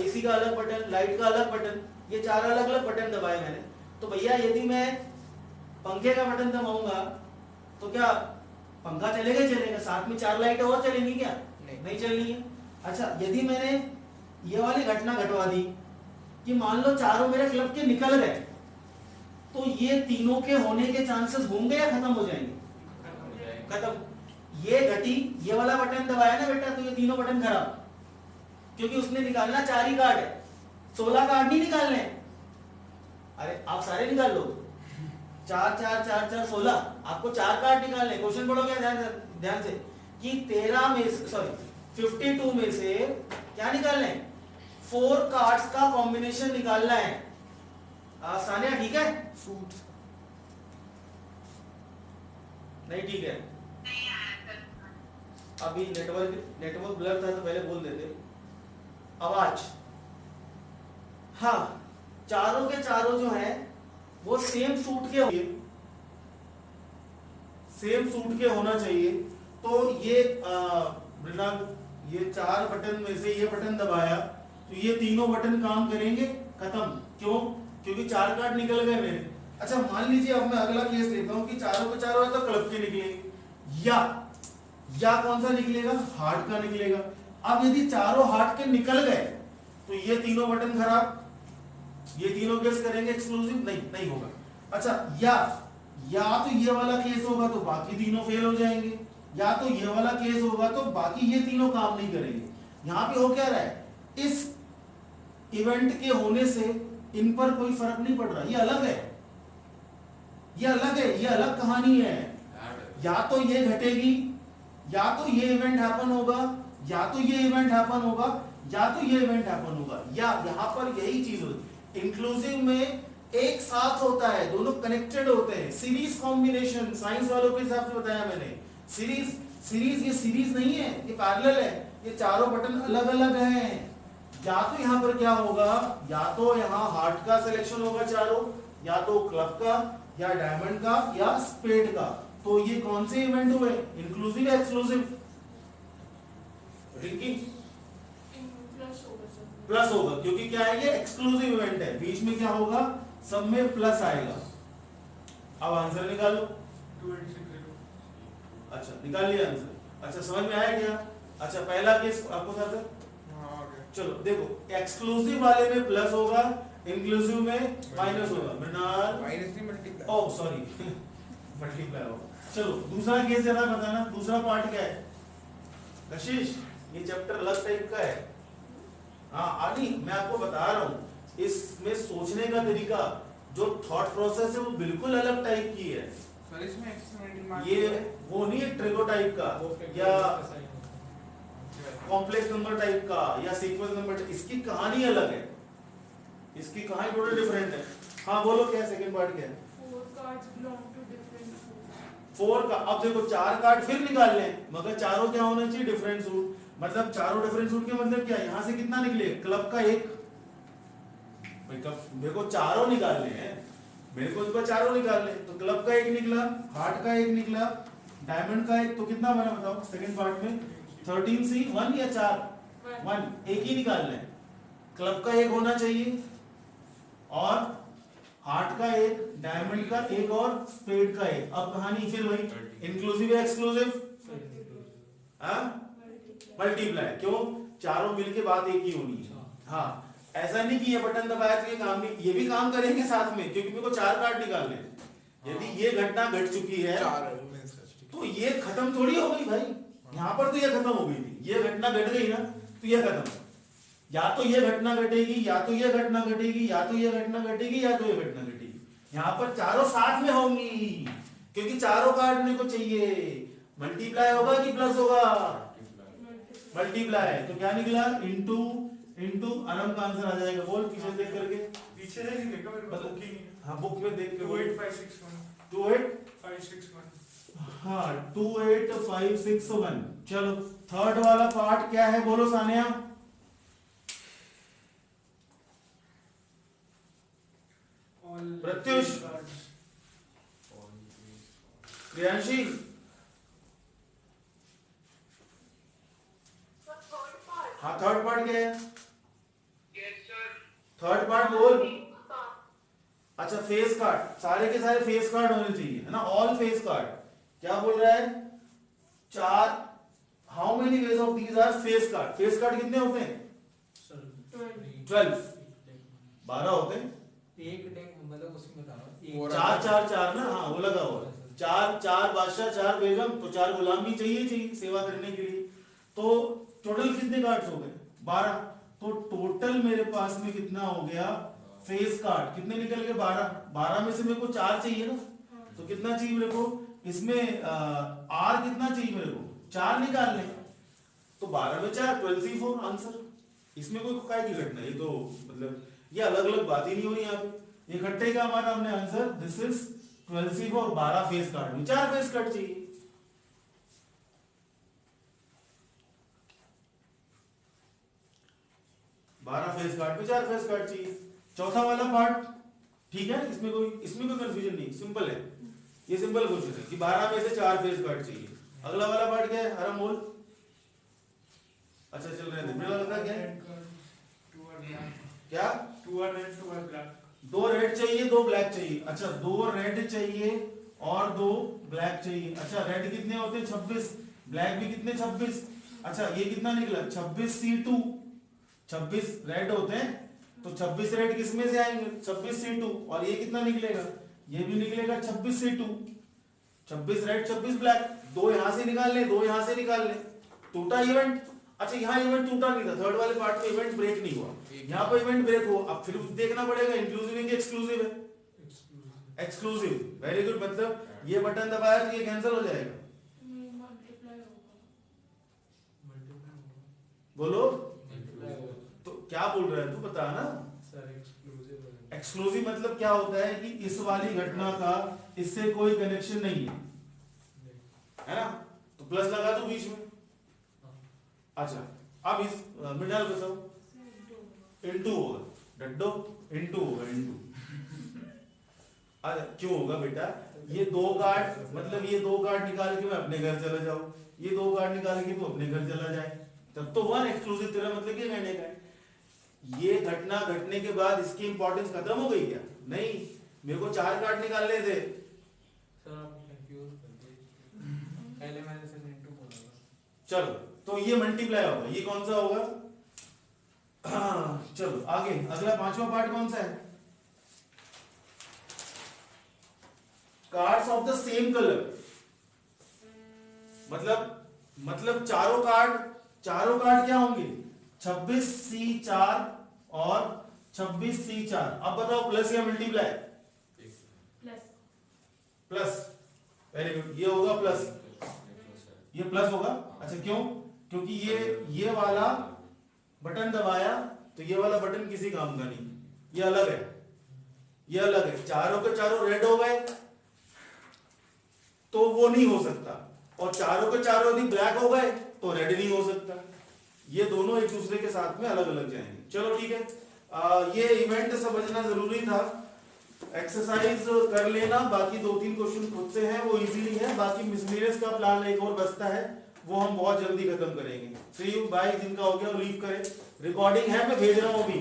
एसी का अलग बटन, लाइट का अलग बटन, ये चार अलग अलग बटन दबाए मैंने। तो भैया यदि मैं पंखे का बटन दबाऊंगा तो क्या पंखा चलेगा ही चलेगा, साथ में चार लाइटें और चलेंगी क्या, नहीं चलनी है। अच्छा यदि मैंने ये वाली घटना घटवा दी कि मान लो चारों मेरे क्लब के निकल गए, तो ये तीनों के होने के चांसेस होंगे या खत्म हो जाएंगे, खत्म। ये घटी, ये वाला बटन दबाया ना बेटा, तो ये तीनों बटन खराब, क्योंकि उसने निकालना 4 ही कार्ड है, 16 कार्ड नहीं निकालने। अरे आप सारे निकाल लो, 4 4 4 4 16, आपको 4 कार्ड निकालने। क्वेश्चन पढ़ो क्या ध्यान से कि 13 में सॉरी 52 में से क्या निकालना है, 4 कार्ड्स का कॉम्बिनेशन निकालना है। सानिया ठीक है, सूट नहीं ठीक है, अभी नेटवर्क ब्लर था तो पहले बोल देते आवाज। हाँ चारों के चारों जो है वो सेम सूट के होंगे, सेम सूट के होना चाहिए। तो ये ये 4 बटन में से ये बटन दबाया तो ये तीनों बटन काम करेंगे, खत्म। क्यों, क्योंकि 4 कार्ड निकल गए मेरे। अच्छा मान लीजिए अब मैं अगला केस लेता हूं कि चारों के चारों है तो क्लब के निकलेंगे, या कौन सा निकलेगा, हार्ट का निकलेगा। अब यदि चारों हार्ट के निकल गए तो ये तीनों बटन खराब, ये तीनों केस करेंगे एक्सक्लूसिव, नहीं होगा। अच्छा या तो ये वाला केस होगा तो बाकी तीनों फेल हो जाएंगे, या तो ये वाला केस होगा तो बाकी ये तीनों काम नहीं करेंगे। यहां पे हो क्या रहा है, इस इवेंट के होने से इन पर कोई फर्क नहीं पड़ रहा, ये अलग है, ये अलग है, ये अलग कहानी है। या तो ये घटेगी, या तो ये इवेंट हैपन होगा, या तो ये इवेंट हैपन होगा, या तो ये इवेंट हैपन होगा, या यहां पर यही चीज होती है। इंक्लूसिव में एक साथ होता है, दोनों कनेक्टेड होते हैं। सीरीज कॉम्बिनेशन साइंस वालों के हिसाब से बताया मैंने, सीरीज ये सीरीज नहीं है, ये पैरेलल है, ये चारों बटन अलग अलग हैं। या तो यहां पर क्या होगा, या तो यहां हार्ट का सिलेक्शन होगा चारों, या तो क्लब का, या डायमंड का, या स्पेड का। तो ये कौन से इवेंट हुए, इंक्लूसिव या एक्सक्लूसिव? रिंकी प्लस होगा, क्योंकि क्या है ये एक्सक्लूसिव इवेंट है, बीच में क्या होगा, सब में प्लस आएगा। अब आंसर निकालो। 286 अच्छा निकाल लिया आंसर, अच्छा समझ में आया क्या? अच्छा पहला केस आपको था, चलो देखो एक्सक्लूसिव वाले में प्लस होगा, इंक्लूसिव में माइनस होगा। मृणाल माइनस नहीं मल्टीप्लाई, ओह सॉरी मल्टीप्लाई होगा। चलो दूसरा केस जरा बताना, दूसरा पार्ट क्या है? कशिश ये चैप्टर अलग टाइप का है। हाँ आनी मैं आपको बता रहा हूँ, इसमें सोचने का तरीका, जो थॉट प्रोसेस है वो बिल्कुल अलग टाइप की है। सर इसमें एक्सपेरिमेंटल ये वो नहीं है ट्रिगो टाइप का या कॉम्प्लेक्स नंबर टाइप का या सीक्वेंस नंबर, इसकी कहानी अलग है, इसकी कहानी टोटल डिफरेंट है। हाँ बोलो क्या है, सेकंड पार्ट क्या है? 4 cards belong to different suits. 4 का, अब देखो 4 कार्ड फिर निकाल लें, मगर चारों क्या होने चाहिए, डिफरेंट सूट। मतलब चारों डिफरेंट सूट के मतलब क्या है, यहां से कितना निकले, क्लब का एक, मेरे को चारों निकालने हैं, मेरे को इसका चारों निकालने, तो क्लब का एक निकला, हार्ट का एक निकला, डायमंड का एक, तो कितना बना बताओ सेकंड पार्ट में? 13C 1 या 4? 1, एक ही निकालना है। क्लब का एक होना चाहिए, और हार्ट का एक, डायमंड का एक, और स्पेड का एक। अब कहानी फिर वही, इंक्लूसिव या एक्सक्लूसिव? हाँ मल्टीप्लाई। क्यों? चारों मिलके बात एक ही होनी है। हाँ, ऐसा नहीं कि ये बटन दबाया तो ये काम नहीं, ये भी काम करेंगे साथ में, क्योंकि मेरे को 4 कार्ड निकालने हैं। यदि ये घटना घट चुकी है तो ये खत्म थोड़ी हो गई भाई, यहाँ पर तो ये खत्म हो गई थी, ये घटना घट गई ना तो ये खत्म। या तो ये घटना घटेगी, या तो ये घटना घटेगी, या तो ये घटना घटेगी, या तो ये घटना घटेगी। यहाँ पर चारों साथ में होंगी, क्योंकि चारों कार्ड मेरे को चाहिए। मल्टीप्लाई होगा कि प्लस होगा? मल्टीप्लाई। तो क्या निकला? इनटू इनटू अनम का आंसर आ जाएगा। बोल पीछे देख करके, पीछे नहीं देखा मेरे को, बुक ही नहीं है। हाँ बुक में देख के। 28561 28561। हाँ 28561। चलो थर्ड वाला पार्ट क्या है बोलो सानिया? प्रत्युष, प्रियांशी, हाँ थर्ड पार्ट क्या है? थर्ड पार्ट बोल। अच्छा फेस कार्ड, सारे के सारे फेस कार्ड होने चाहिए, है ना? All face card. क्या बोल रहा है? 4 how many ways of these are face card? Face card कितने होते हैं? 12 12 होते हैं। एक डेक मतलब उसमें बता रहा हूँ, 4 4 4 ना, हाँ वो लगा हुआ 4 4 बादशाह 4 बेगम, तो 4 गुलाम भी चाहिए सेवा करने के लिए। तो टोटल कितने कार्ड्स हो गए? 12। तो टोटल मेरे पास में कितना हो गया फेस कार्ड? कितने निकल गए? 12। 12 में से मेरे को 4 चाहिए ना, तो कितना चाहिए मेरे को? इसमें आर कितना चाहिए मेरे को? 4 निकालने। तो 12 में 4 12C4 आंसर। इसमें कोई काय की घटना, ये तो मतलब ये अलग अलग बात ही नहीं हो रही यहाँ पे। इकट्ठे का हमारा हमने answer this is 12C4। 12 face card में 4 फेस कार्ड चाहिए। फेस कार्ड में 4 फेस कार्ड चाहिए। चौथा वाला पार्ट ठीक है, इसमें कोई कंफ्यूजन नहीं, सिंपल है। ये सिंपल क्वेश्चन है कि 12 में से 4 फेस कार्ड चाहिए। अगला वाला पार्ट क्या है? हरम बोल। अच्छा चल रहे हैं। मिडिल वाला क्या है? क्या? 2 are red, 2 are black. 2 red चाहिए, 2 ब्लैक चाहिए। अच्छा 2 रेड चाहिए और 2 ब्लैक चाहिए। अच्छा रेड कितने होते हैं? 26। ब्लैक भी कितने? 26। अच्छा ये कितना निकला? 26C2। 26 रेड होते हैं तो 26 रेड किस में से आएंगे? 26C2। और ये कितना निकलेगा? ये भी निकलेगा 26C2। 26 red 26 black. 2 यहां से निकाल ले, 2 यहां से निकाल ले। टूटा इवेंट। अच्छा यहाँ इवेंट टूटा नहीं था, थर्ड वाले पार्ट में इवेंट ब्रेक नहीं हुआ, यहाँ पर इवेंट ब्रेक हुआ। अब फिर देखना पड़ेगा इंक्लूसिव है कि एक्सक्लूसिव है। Exclusive, very good. मतलब ये बटन दबाया तो ये कैंसिल हो जाएगा। बोलो तो क्या बोल रहा है तू, बता ना सर। एक्सक्लूसिव एक्सक्लूसिव मतलब क्या होता है कि इस वाली घटना का इससे कोई कनेक्शन नहीं है ना? तो प्लस लगा दो बीच में। अच्छा अब इस मिडाल बताओ। इनटू होगा डड्डो, इनटू होगा इनटू। अच्छा क्यों होगा बेटा? ये 2 कार्ड मतलब ये 2 कार्ड निकाल के मैं अपने घर चला जाऊं, ये 2 कार्ड निकाल के तो अपने घर चला जाए, तब तो हुआ एक्सक्लूसिव। तेरा मतलब ये कहने का है ये घटना घटने के बाद इसकी इंपॉर्टेंस खत्म हो गई क्या? नहीं, मेरे को 4 कार्ड निकालने थे। सर आप कंफ्यूज कर दिए, पहले मैंने सिर्फ इनटू बोला था। चलो तो ये मल्टीप्लाई होगा, ये कौन सा होगा? चलो आगे अगला 5वां पार्ट कौन सा है? Cards of the same colour. मतलब चारों कार्ड क्या होंगे? 26C4 और 26C4। अब बताओ प्लस या मल्टीप्लाई? प्लस। वेरी गुड, ये होगा प्लस, ये प्लस होगा। अच्छा क्यों? क्योंकि ये वाला बटन दबाया तो ये वाला बटन किसी काम का नहीं, ये अलग है, ये अलग है। चारों के चारों रेड हो गए तो वो नहीं हो सकता, और चारों के चारों यदि ब्लैक हो गए तो रेड नहीं हो सकता। ये दोनों एक दूसरे के साथ में अलग अलग जाएंगे। चलो ठीक है, ये इवेंट समझना जरूरी था। एक्सरसाइज कर लेना, बाकी 2-3 क्वेश्चन खुद से हैं वो इजीली है। बाकी मिसलेनियस का प्लान एक और बचता है, वो हम बहुत जल्दी खत्म करेंगे। सी यू बाय। जिनका हो गया वो लीव करें। रिकॉर्डिंग है, मैं भेज रहा हूं अभी।